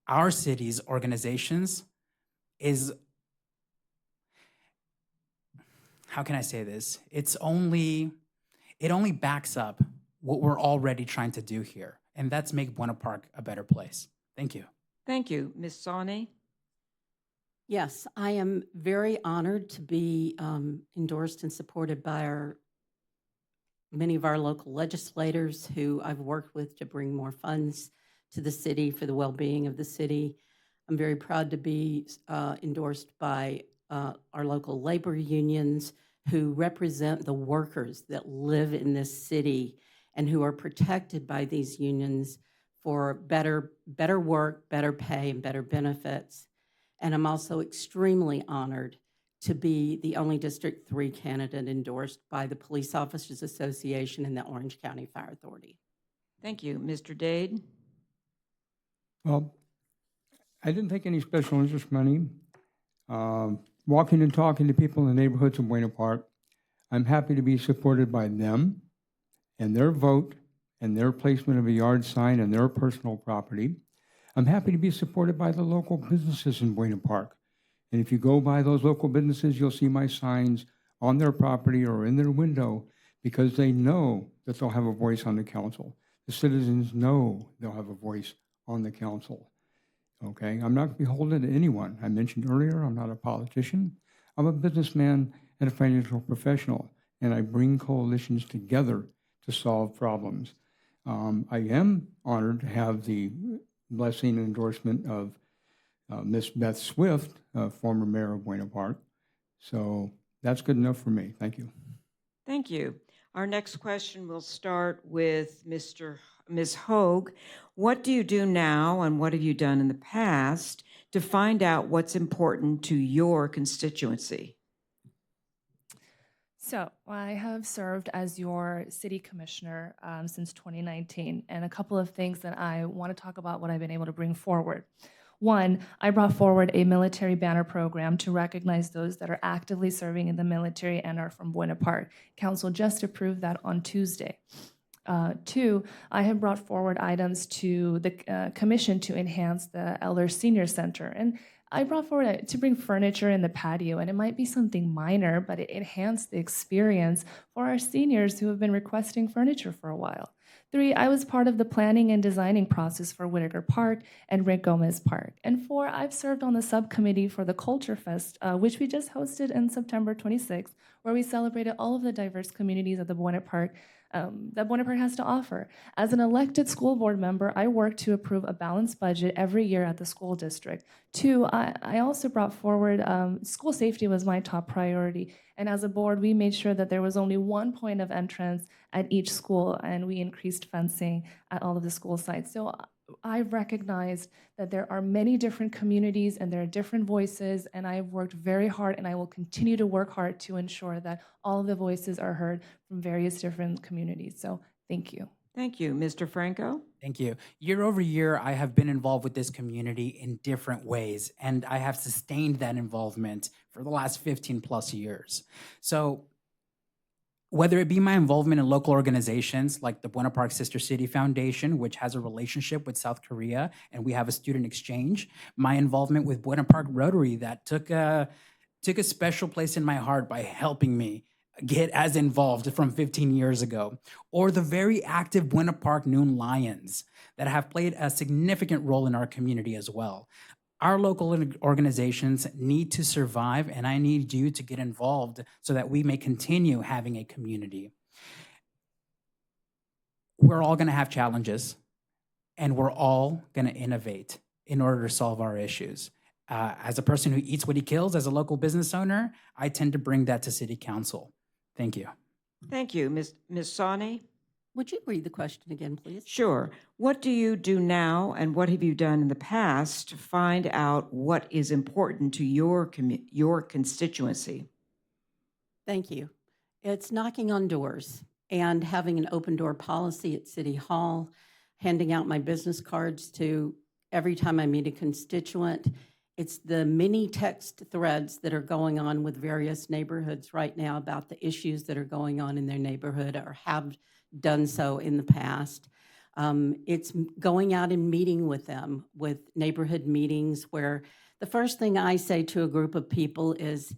[SPEAKER 2] our city's organizations is, how can I say this? It only backs up what we're already trying to do here, and that's make Buena Park a better place. Thank you.
[SPEAKER 1] Thank you. Ms. Sawney?
[SPEAKER 3] Yes, I am very honored to be endorsed and supported by many of our local legislators who I've worked with to bring more funds to the city for the well-being of the city. I'm very proud to be endorsed by our local labor unions who represent the workers that live in this city and who are protected by these unions for better work, better pay, and better benefits. And I'm also extremely honored to be the only District 3 candidate endorsed by the Police Officers Association and the Orange County Fire Authority.
[SPEAKER 1] Thank you. Mr. Dade?
[SPEAKER 4] Well, I didn't take any special interest money. Walking and talking to people in the neighborhoods of Buena Park, I'm happy to be supported by them and their vote and their placement of a yard sign and their personal property. I'm happy to be supported by the local businesses in Buena Park. And if you go by those local businesses, you'll see my signs on their property or in their window because they know that they'll have a voice on the council. The citizens know they'll have a voice on the council. Okay, I'm not beholden to anyone. I mentioned earlier, I'm not a politician. I'm a businessman and a financial professional, and I bring coalitions together to solve problems. I am honored to have the blessing and endorsement of Miss Beth Swift, former mayor of Buena Park. So that's good enough for me. Thank you.
[SPEAKER 1] Thank you. Our next question will start with Ms. Hogue. What do you do now and what have you done in the past to find out what's important to your constituency?
[SPEAKER 6] So I have served as your city commissioner since 2019, and a couple of things that I want to talk about what I've been able to bring forward. One, I brought forward a military banner program to recognize those that are actively serving in the military and are from Buena Park. Council just approved that on Tuesday. Two, I have brought forward items to the commission to enhance the Elder Senior Center. And I brought forward to bring furniture in the patio, and it might be something minor, but it enhanced the experience for our seniors who have been requesting furniture for a while. Three, I was part of the planning and designing process for Whitaker Park and Rick Gomez Park. And four, I've served on the subcommittee for the Culture Fest, which we just hosted in September 26th, where we celebrated all of the diverse communities of the Buena Park that Buena Park has to offer. As an elected school board member, I work to approve a balanced budget every year at the school district. Two, I also brought forward school safety was my top priority. And as a board, we made sure that there was only one point of entrance at each school, and we increased fencing at all of the school sites. So I've recognized that there are many different communities and there are different voices, and I've worked very hard and I will continue to work hard to ensure that all of the voices are heard from various different communities. So thank you.
[SPEAKER 1] Thank you. Mr. Franco?
[SPEAKER 2] Thank you. Year over year, I have been involved with this community in different ways, and I have sustained that involvement for the last 15 plus years. So whether it be my involvement in local organizations like the Buena Park Sister City Foundation, which has a relationship with South Korea, and we have a student exchange, my involvement with Buena Park Rotary that took a special place in my heart by helping me get as involved from 15 years ago, or the very active Buena Park Noon Lions that have played a significant role in our community as well. Our local organizations need to survive, and I need you to get involved so that we may continue having a community. We're all going to have challenges, and we're all going to innovate in order to solve our issues. As a person who eats what he kills, as a local business owner, I tend to bring that to City Council. Thank you.
[SPEAKER 1] Thank you. Ms. Sawney?
[SPEAKER 3] Would you read the question again, please?
[SPEAKER 1] Sure. What do you do now and what have you done in the past to find out what is important to your constituency?
[SPEAKER 3] Thank you. It's knocking on doors and having an open door policy at City Hall, handing out my business cards to every time I meet a constituent, it's the many text threads that are going on with various neighborhoods right now about the issues that are going on in their neighborhood or have done so in the past. It's going out and meeting with them, with neighborhood meetings where the first thing I say to a group of people is,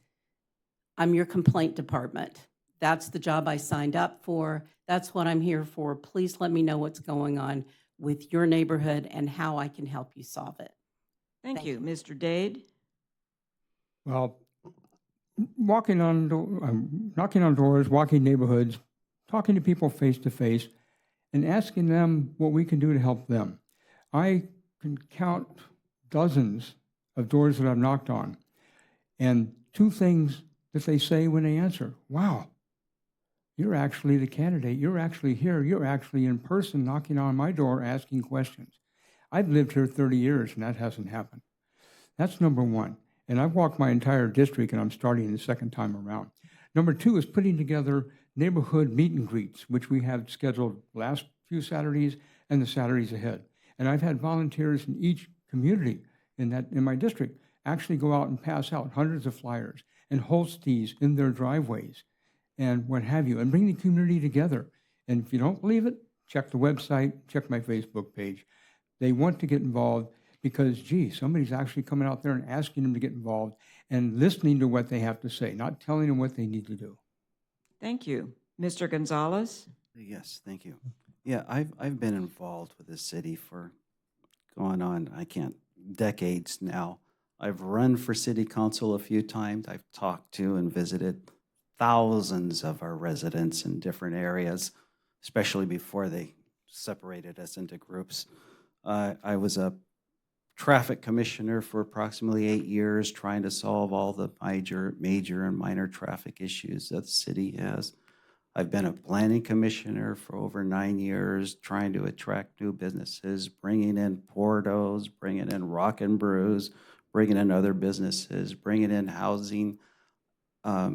[SPEAKER 3] I'm your complaint department. That's the job I signed up for. That's what I'm here for. Please let me know what's going on with your neighborhood and how I can help you solve it.
[SPEAKER 1] Thank
[SPEAKER 3] Thank
[SPEAKER 1] you. Mr. Dade?
[SPEAKER 4] Well, knocking on doors, walking neighborhoods, talking to people face to face, and asking them what we can do to help them. I can count dozens of doors that I've knocked on, and two things that they say when they answer: "Wow, you're actually the candidate. You're actually here. You're actually in person knocking on my door asking questions." I've lived here 30 years, and that hasn't happened. That's number one. And I've walked my entire district, and I'm starting the second time around. Number two is putting together neighborhood meet and greets, which we have scheduled last few Saturdays and the Saturdays ahead. And I've had volunteers in each community in my district actually go out and pass out hundreds of flyers and host these in their driveways and what have you, and bring the community together. And if you don't believe it, check the website, check my Facebook page. They want to get involved because, gee, somebody's actually coming out there and asking them to get involved and listening to what they have to say, not telling them what they need to do.
[SPEAKER 1] Thank you. Mr. Gonzalez?
[SPEAKER 5] Yes, thank you. Yeah, I've been involved with this city for going on, decades now. I've run for city council a few times. I've talked to and visited thousands of our residents in different areas, especially before they separated us into groups. I was a traffic commissioner for approximately 8 years, trying to solve all the major and minor traffic issues that the city has. I've been a planning commissioner for over 9 years, trying to attract new businesses, bringing in Portos, bringing in Rock and Brews, bringing in other businesses, bringing in housing. The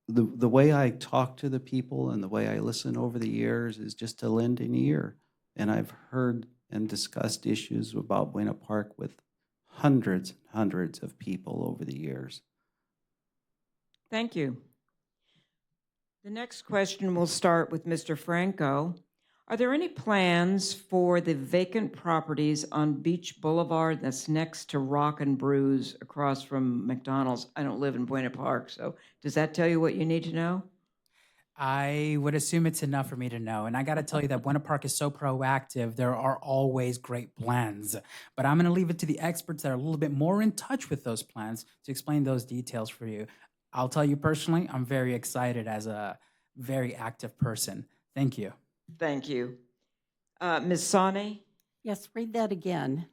[SPEAKER 5] way I talk to the people and the way I listen over the years is just to lend an ear. And I've heard and discussed issues about Buena Park with hundreds and hundreds of people over the years.
[SPEAKER 1] Thank you. The next question will start with Mr. Franco. Are there any plans for the vacant properties on Beach Boulevard that's next to Rock and Brews across from McDonald's? I don't live in Buena Park, so does that tell you what you need to know?
[SPEAKER 2] I would assume it's enough for me to know. And I got to tell you that Buena Park is so proactive. There are always great plans. But I'm going to leave it to the experts that are a little bit more in touch with those plans to explain those details for you. I'll tell you personally, I'm very excited as a very active person. Thank you.
[SPEAKER 1] Thank you. Ms. Sane,
[SPEAKER 3] Yes, read that again.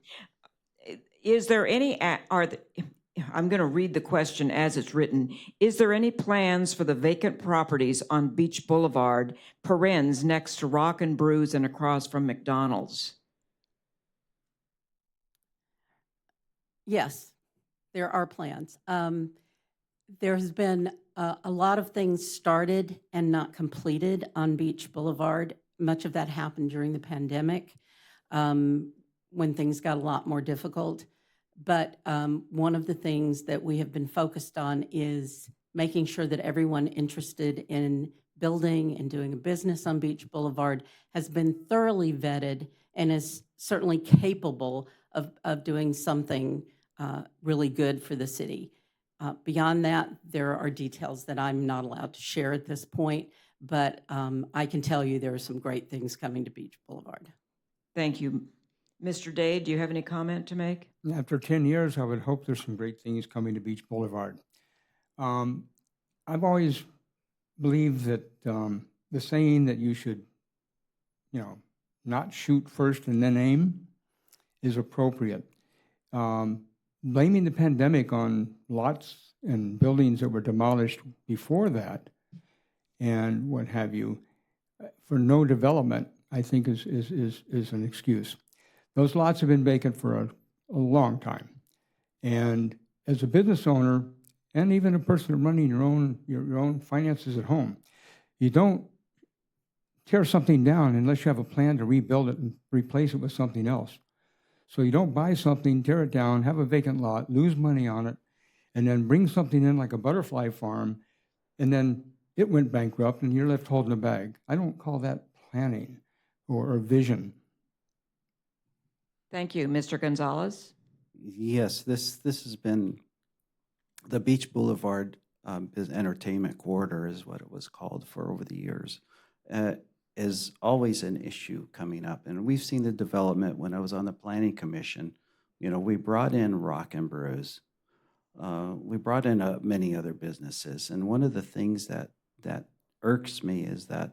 [SPEAKER 1] is there any, I'm going to read the question as it's written. Is there any plans for the vacant properties on Beach Boulevard, parens next to Rock and Brews and across from McDonald's?
[SPEAKER 3] Yes, there are plans. There has been a lot of things started and not completed on Beach Boulevard. Much of that happened during the pandemic when things got a lot more difficult. But one of the things that we have been focused on is making sure that everyone interested in building and doing a business on Beach Boulevard has been thoroughly vetted and is certainly capable of doing something really good for the city. Beyond that, there are details that I'm not allowed to share at this point, but I can tell you there are some great things coming to Beach Boulevard.
[SPEAKER 1] Thank you. Mr. Dade, do you have any comment to make?
[SPEAKER 4] After 10 years, I would hope there's some great things coming to Beach Boulevard. I've always believed that the saying that you should, not shoot first and then aim is appropriate. Blaming the pandemic on lots and buildings that were demolished before that and what have you for no development, I think is an excuse. Those lots have been vacant for a long time. And as a business owner, and even a person running your own finances at home, you don't tear something down unless you have a plan to rebuild it and replace it with something else. So you don't buy something, tear it down, have a vacant lot, lose money on it, and then bring something in like a butterfly farm, and then it went bankrupt and you're left holding the bag. I don't call that planning or vision.
[SPEAKER 1] Thank you. Mr. Gonzalez?
[SPEAKER 5] Yes, this has been the Beach Boulevard Entertainment Corridor is what it was called for over the years. Is always an issue coming up, and we've seen the development. When I was on the Planning Commission, we brought in Rock and Brews. We brought in many other businesses, and one of the things that irks me is that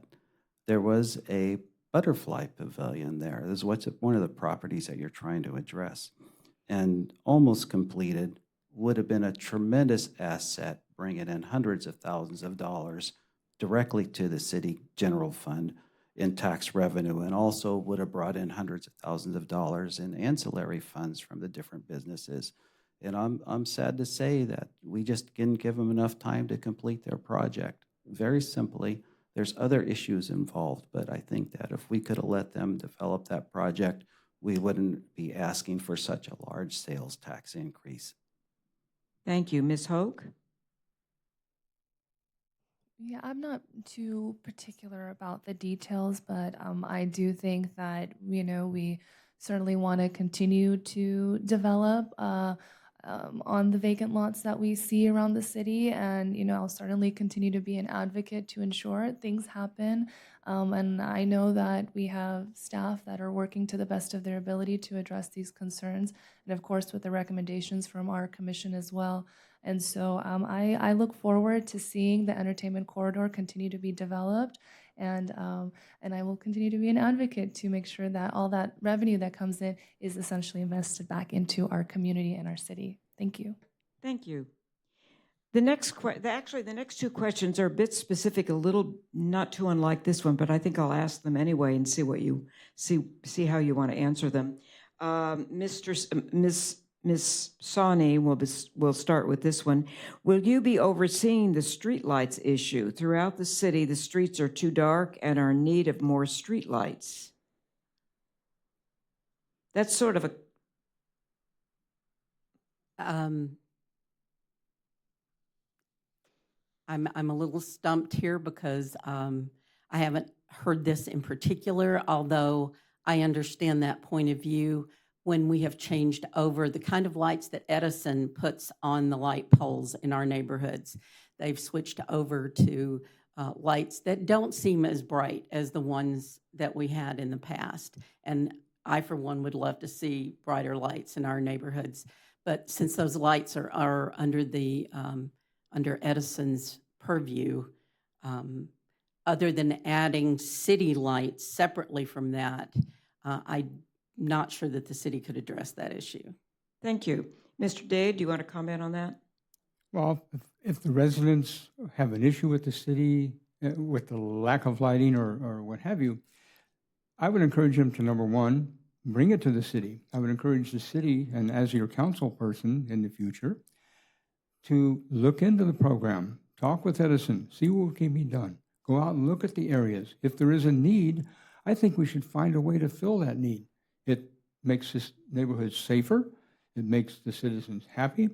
[SPEAKER 5] there was a butterfly pavilion there. This is one of the properties that you're trying to address, and almost completed, would have been a tremendous asset, bringing in hundreds of thousands of dollars directly to the city general fund in tax revenue, and also would have brought in hundreds of thousands of dollars in ancillary funds from the different businesses. And I'm sad to say that we just didn't give them enough time to complete their project. Very simply, there's other issues involved, but I think that if we could have let them develop that project, we wouldn't be asking for such a large sales tax increase.
[SPEAKER 1] Thank you. Ms. Hoke?
[SPEAKER 6] Yeah, I'm not too particular about the details, but I do think that, we certainly want to continue to develop on the vacant lots that we see around the city. And, I'll certainly continue to be an advocate to ensure things happen. And I know that we have staff that are working to the best of their ability to address these concerns. And of course, with the recommendations from our commission as well. And so I look forward to seeing the entertainment corridor continue to be developed, and I will continue to be an advocate to make sure that all that revenue that comes in is essentially invested back into our community and our city. Thank you.
[SPEAKER 1] Thank you. The next the next two questions are a bit specific, a little not too unlike this one, but I think I'll ask them anyway and see what you see how you want to answer them. Ms. Sawney, we'll start with this one. Will you be overseeing the streetlights issue? Throughout the city, the streets are too dark and are in need of more streetlights. That's sort of a...
[SPEAKER 3] I'm a little stumped here because I haven't heard this in particular, although I understand that point of view when we have changed over the kind of lights that Edison puts on the light poles in our neighborhoods. They've switched over to lights that don't seem as bright as the ones that we had in the past. And I, for one, would love to see brighter lights in our neighborhoods. But since those lights are under the under Edison's purview, other than adding city lights separately from that, I'm not sure that the city could address that issue.
[SPEAKER 1] Thank you. Mr. Day, do you want to comment on that?
[SPEAKER 4] Well, if the residents have an issue with the city, with the lack of lighting or what have you, I would encourage them to, number one, bring it to the city. I would encourage the city, and as your council person in the future, to look into the program, talk with Edison, see what can be done. Go out and look at the areas. If there is a need, I think we should find a way to fill that need. It makes this neighborhood safer. It makes the citizens happy.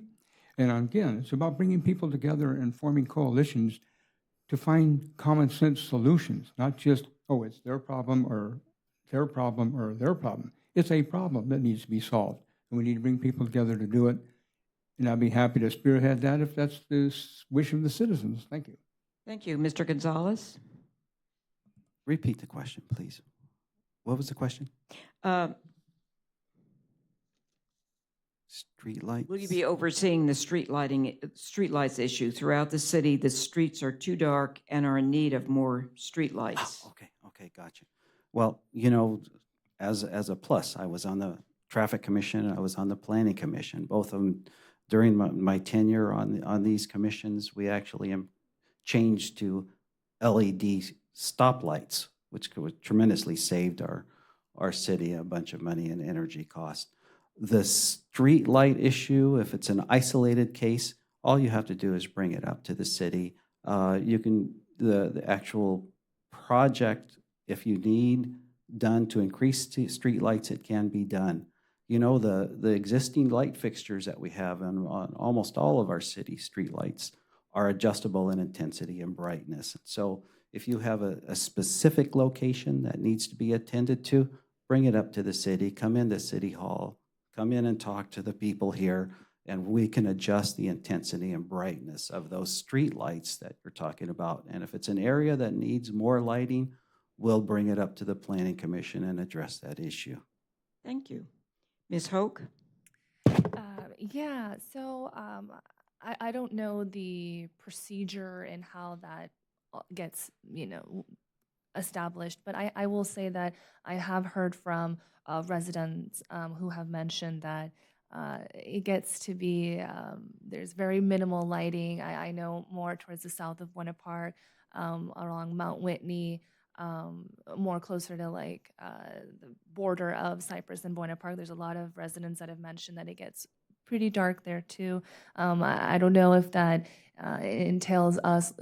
[SPEAKER 4] And again, it's about bringing people together and forming coalitions to find common sense solutions, not just, oh, it's their problem or their problem or their problem. It's a problem that needs to be solved. And we need to bring people together to do it. And I'd be happy to spearhead that if that's the wish of the citizens. Thank you.
[SPEAKER 1] Thank you. Mr. Gonzalez?
[SPEAKER 5] Repeat the question, please. What was the question? Street lights?
[SPEAKER 1] Will you be overseeing the streetlights issue? Throughout the city, the streets are too dark and are in need of more streetlights.
[SPEAKER 5] Oh, okay, gotcha. Well, as a plus, I was on the Traffic Commission, I was on the Planning Commission. Both of them, during my tenure on these commissions, we actually changed to LED stoplights, which tremendously saved our city a bunch of money and energy costs. The street light issue, if it's an isolated case, all you have to do is bring it up to the city. The actual project, if you need done to increase street lights, it can be done. You know, the existing light fixtures that we have on almost all of our city streetlights are adjustable in intensity and brightness. So if you have a specific location that needs to be attended to, bring it up to the city, come into City Hall, come in and talk to the people here, and we can adjust the intensity and brightness of those street lights that you're talking about. And if it's an area that needs more lighting, we'll bring it up to the Planning Commission and address that issue.
[SPEAKER 1] Thank you. Ms. Hoke?
[SPEAKER 6] Yeah, so I don't know the procedure and how that gets, established, but I will say that I have heard from residents who have mentioned that it gets to be, there's very minimal lighting. I know more towards the south of Buena Park, along Mount Whitney, more closer to like the border of Cypress and Buena Park. There's a lot of residents that have mentioned that it gets pretty dark there too. I don't know if that entails us,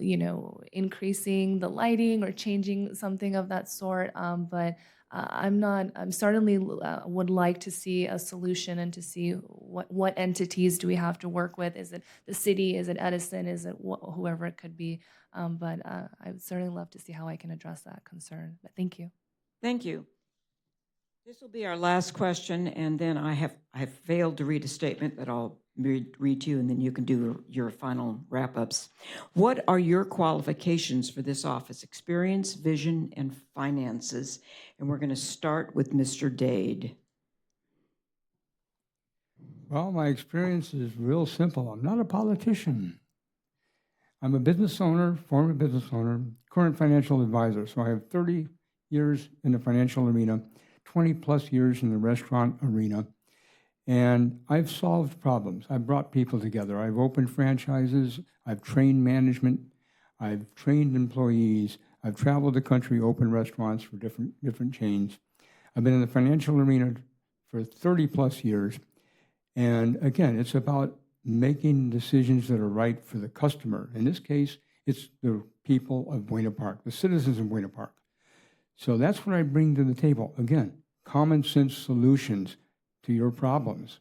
[SPEAKER 6] increasing the lighting or changing something of that sort. But I'm certainly would like to see a solution and to see what entities do we have to work with. Is it the city? Is it Edison? Is it whoever it could be? But I would certainly love to see how I can address that concern. But thank you.
[SPEAKER 1] Thank you. This will be our last question, and then I have failed to read a statement that I'll read to you, and then you can do your final wrap-ups. What are your qualifications for this office? Experience, vision, and finances. And we're going to start with Mr. Dade.
[SPEAKER 4] Well, my experience is real simple. I'm not a politician. I'm a business owner, former business owner, current financial advisor. So I have 30 years in the financial arena, 20 plus years in the restaurant arena. And I've solved problems. I've brought people together. I've opened franchises. I've trained management. I've trained employees. I've traveled the country, opened restaurants for different chains. I've been in the financial arena for 30 plus years. And again, it's about making decisions that are right for the customer. In this case, it's the people of Buena Park, the citizens of Buena Park. So that's what I bring to the table. Again, common sense solutions to your problems.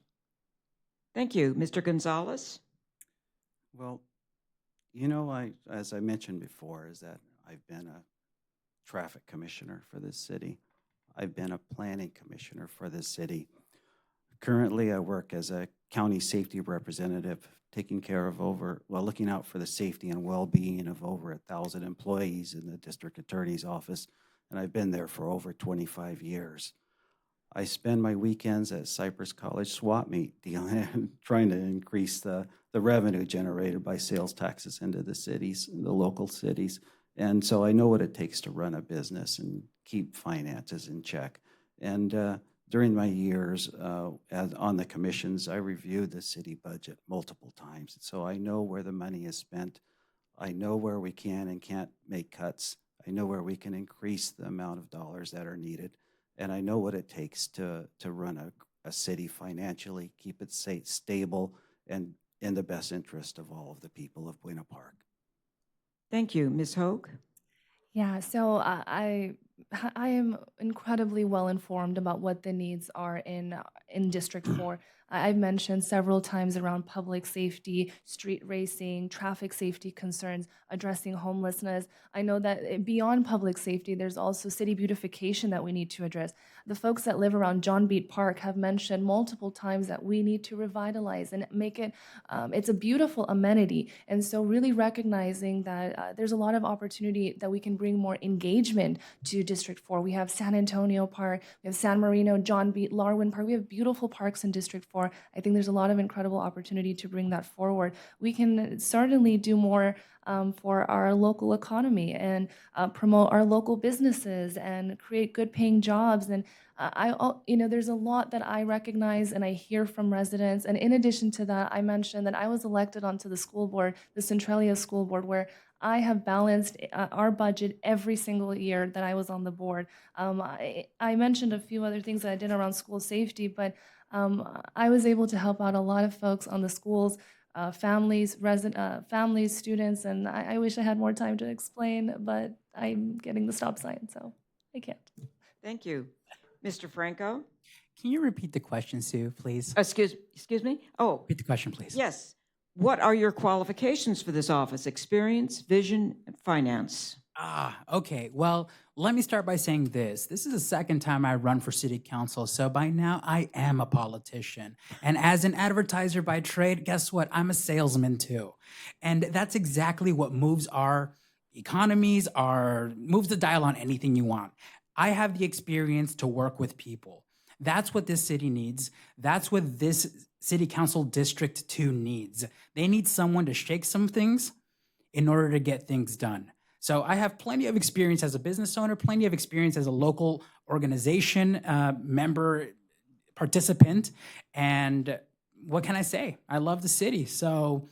[SPEAKER 1] Thank you. Mr. Gonzalez?
[SPEAKER 5] Well, you know, as I mentioned before, is that I've been a traffic commissioner for this city. I've been a planning commissioner for this city. Currently, I work as a county safety representative, taking care of looking out for the safety and well-being of over 1,000 employees in the district attorney's office, and I've been there for over 25 years. I spend my weekends at Cypress College swap meet, trying to increase the revenue generated by sales taxes into the cities, the local cities. And so I know what it takes to run a business and keep finances in check. And during my years on the commissions, I reviewed the city budget multiple times. So I know where the money is spent. I know where we can and can't make cuts. I know where we can increase the amount of dollars that are needed. And I know what it takes to run a city financially, keep it safe, stable, and in the best interest of all of the people of Buena Park.
[SPEAKER 1] Thank you. Ms. Hoke?
[SPEAKER 6] Yeah, so I am incredibly well informed about what the needs are in District 4. I've mentioned several times around public safety, street racing, traffic safety concerns, addressing homelessness. I know that beyond public safety, there's also city beautification that we need to address. The folks that live around John Beat Park have mentioned multiple times that we need to revitalize and make it, it's a beautiful amenity. And so really recognizing that there's a lot of opportunity that we can bring more engagement to District 4. We have San Antonio Park, we have San Marino, John Beat, Larwin Park. We have beautiful parks in District 4. I think there's a lot of incredible opportunity to bring that forward. We can certainly do more for our local economy and promote our local businesses and create good paying jobs. And there's a lot that I recognize and I hear from residents. And in addition to that, I mentioned that I was elected onto the school board, the Centralia School Board, where I have balanced our budget every single year that I was on the board. I mentioned a few other things that I did around school safety, but I was able to help out a lot of folks on the schools, families, families, students, and I wish I had more time to explain, but I'm getting the stop sign, so I can't.
[SPEAKER 1] Thank you. Mr. Franco?
[SPEAKER 2] Can you repeat the question, Sue, please?
[SPEAKER 1] Excuse me? Oh,
[SPEAKER 2] Repeat the question, please.
[SPEAKER 1] yes. What are your qualifications for this office? Experience, vision, and finance?
[SPEAKER 2] Okay. Well, let me start by saying this. This is the second time I run for city council, so by now I am a politician. And as an advertiser by trade, guess what? I'm a salesman too. And that's exactly what moves our economies, moves the dial on anything you want. I have the experience to work with people. That's what this city needs. That's what this city council district 2 needs. They need someone to shake some things in order to get things done. So I have plenty of experience as a business owner, plenty of experience as a local organization member, participant, and what can I say? I love the city, so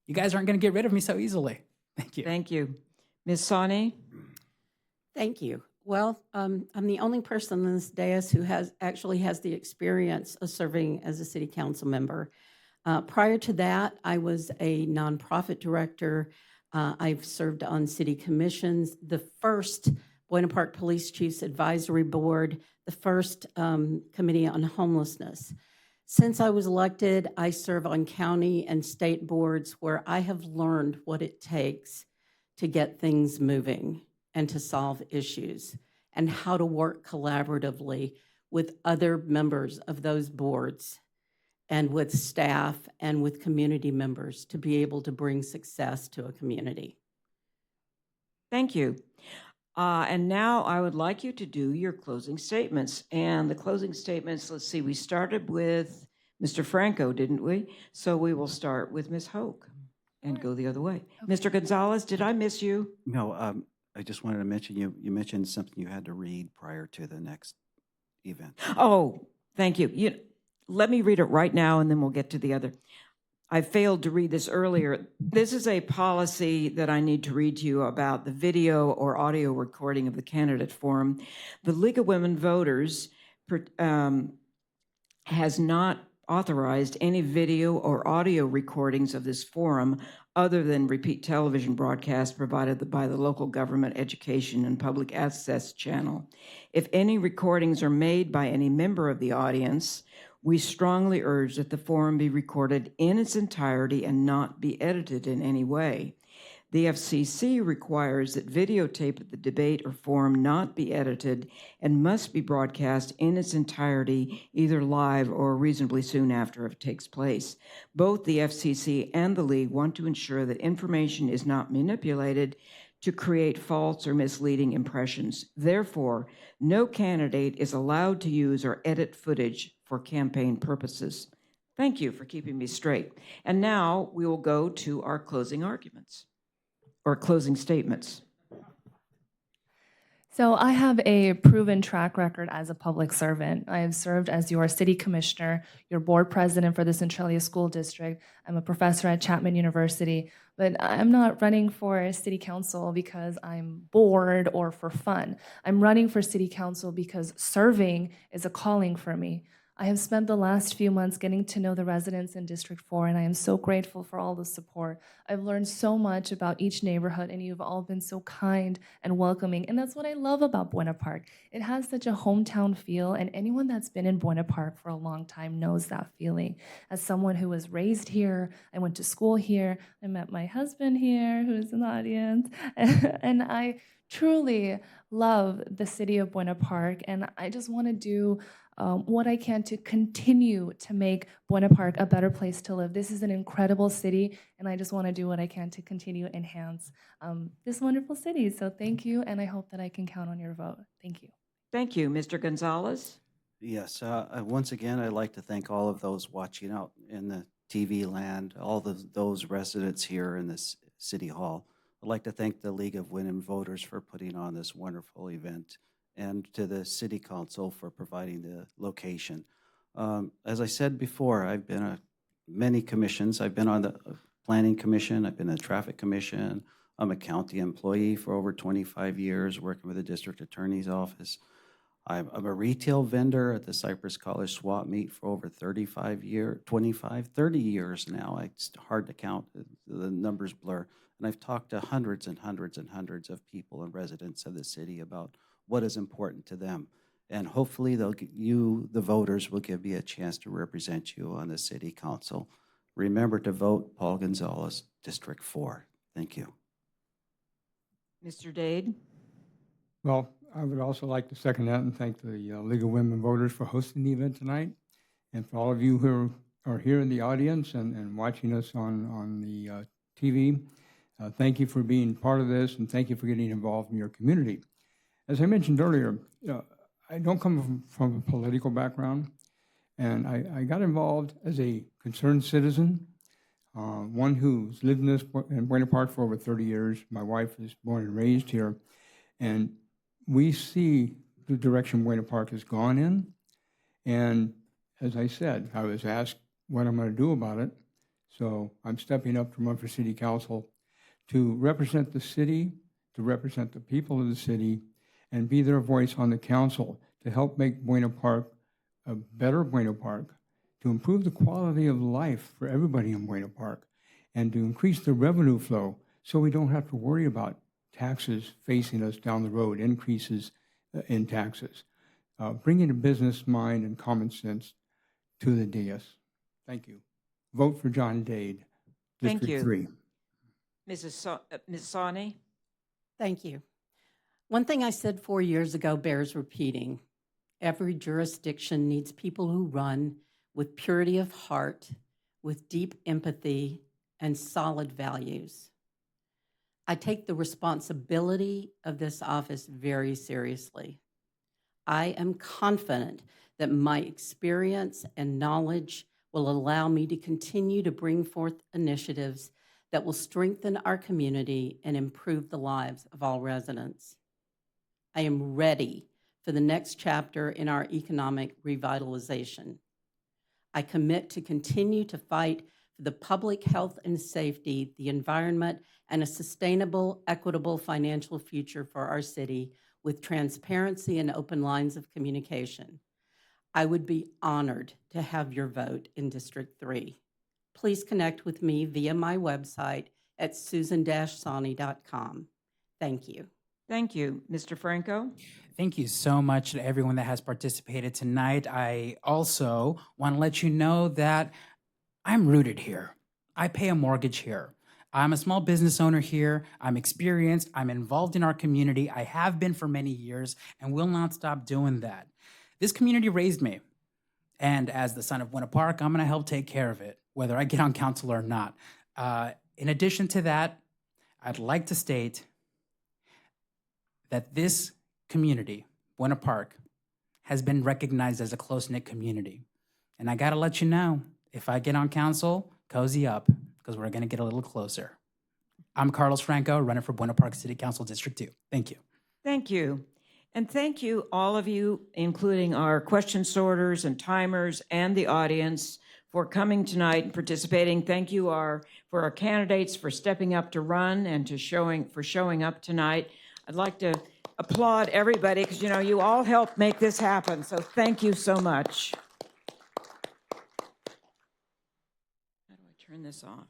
[SPEAKER 2] you guys aren't going to get rid of me so easily. Thank you.
[SPEAKER 1] Thank you. Ms. Sani?
[SPEAKER 3] Thank you. Well, I'm the only person on this dais who actually has the experience of serving as a city council member. Prior to that, I was a nonprofit director. I've served on city commissions, the first Buena Park Police Chiefs Advisory Board, the first Committee on Homelessness. Since I was elected, I serve on county and state boards where I have learned what it takes to get things moving and to solve issues, and how to work collaboratively with other members of those boards and with staff and with community members to be able to bring success to a community.
[SPEAKER 1] Thank you. And now I would like you to do your closing statements. And the closing statements, let's see, we started with Mr. Franco, didn't we? So we will start with Ms. Hoke and go the other way.
[SPEAKER 6] Okay.
[SPEAKER 1] Mr. Gonzalez, did I miss you?
[SPEAKER 5] No, I just wanted to mention, you mentioned something you had to read prior to the next event.
[SPEAKER 1] Oh, thank you. Let me read it right now, and then we'll get to the other. I failed to read this earlier. This is a policy that I need to read to you about the video or audio recording of the candidate forum. The League of Women Voters has not authorized any video or audio recordings of this forum other than repeat television broadcasts provided by the local government education and public access channel. If any recordings are made by any member of the audience, we strongly urge that the forum be recorded in its entirety and not be edited in any way. The FCC requires that videotape of the debate or forum not be edited and must be broadcast in its entirety, either live or reasonably soon after it takes place. Both the FCC and the League want to ensure that information is not manipulated to create false or misleading impressions. Therefore, no candidate is allowed to use or edit footage for campaign purposes. Thank you for keeping me straight. And now we will go to our closing arguments or closing statements.
[SPEAKER 6] So I have a proven track record as a public servant. I have served as your city commissioner, your board president for the Centralia School District. I'm a professor at Chapman University, but I'm not running for city council because I'm bored or for fun. I'm running for city council because serving is a calling for me. I have spent the last few months getting to know the residents in District 4, and I am so grateful for all the support. I've learned so much about each neighborhood, and you've all been so kind and welcoming, and that's what I love about Buena Park. It has such a hometown feel, and anyone that's been in Buena Park for a long time knows that feeling. As someone who was raised here, I went to school here, I met my husband here, who's in the audience, and I truly love the city of Buena Park, and I just want to do what I can to continue to make Buena Park a better place to live. This is an incredible city, and I just want to do what I can to continue to enhance this wonderful city. So thank you, and I hope that I can count on your vote. Thank you.
[SPEAKER 1] Thank you. Mr. Gonzalez?
[SPEAKER 5] Yes, once again, I'd like to thank all of those watching out in the TV land, those residents here in this City Hall. I'd like to thank the League of Women Voters for putting on this wonderful event, and to the City Council for providing the location. As I said before, I've been on many commissions. I've been on the Planning Commission, I've been on the Traffic Commission. I'm a county employee for over 25 years, working with the District Attorney's Office. I'm a retail vendor at the Cypress College Swap Meet for over 30 years now. It's hard to count, the numbers blur. And I've talked to hundreds and hundreds and hundreds of people and residents of the city about what is important to them. and hopefully you, the voters, will give me a chance to represent you on the city council. Remember to vote Paul Gonzalez, District 4. Thank you.
[SPEAKER 1] Mr. Dade?
[SPEAKER 4] Well, I would also like to second that and thank the League of Women Voters for hosting the event tonight. And for all of you who are here in the audience and watching us on the TV, thank you for being part of this, and thank you for getting involved in your community. As I mentioned earlier, I don't come from a political background, and I got involved as a concerned citizen, one who's lived in Buena Park for over 30 years. My wife is born and raised here, and we see the direction Buena Park has gone in. And as I said, I was asked what I'm going to do about it, so I'm stepping up to run for city council to represent the city, to represent the people of the city, and be their voice on the council to help make Buena Park a better Buena Park, to improve the quality of life for everybody in Buena Park, and to increase the revenue flow so we don't have to worry about taxes facing us down the road, increases in taxes. Bringing a business mind and common sense to the dais. Thank you. Vote for John Dade,
[SPEAKER 1] Thank
[SPEAKER 4] District
[SPEAKER 1] you.
[SPEAKER 4] 3.
[SPEAKER 1] Ms. Sawney?
[SPEAKER 3] Thank you. One thing I said 4 years ago bears repeating. Every jurisdiction needs people who run with purity of heart, with deep empathy, and solid values. I take the responsibility of this office very seriously. I am confident that my experience and knowledge will allow me to continue to bring forth initiatives that will strengthen our community and improve the lives of all residents. I am ready for the next chapter in our economic revitalization. I commit to continue to fight for the public health and safety, the environment, and a sustainable, equitable financial future for our city with transparency and open lines of communication. I would be honored to have your vote in District 3. Please connect with me via my website at susan-sawney.com. Thank you.
[SPEAKER 1] Thank you. Mr. Franco?
[SPEAKER 2] Thank you so much to everyone that has participated tonight. I also want to let you know that I'm rooted here. I pay a mortgage here. I'm a small business owner here. I'm experienced. I'm involved in our community. I have been for many years and will not stop doing that. This community raised me. And as the son of Buena Park, I'm going to help take care of it, whether I get on council or not. In addition to that, I'd like to state that this community, Buena Park, has been recognized as a close-knit community. And I gotta let you know, if I get on council, cozy up, because we're gonna get a little closer. I'm Carlos Franco, running for Buena Park City Council District 2. Thank you.
[SPEAKER 1] Thank you. And thank you, all of you, including our question sorters and timers and the audience, for coming tonight and participating. Thank you for our candidates for stepping up to run and for showing up tonight. I'd like to applaud everybody because, you all helped make this happen. So thank you so much. How do I turn this off?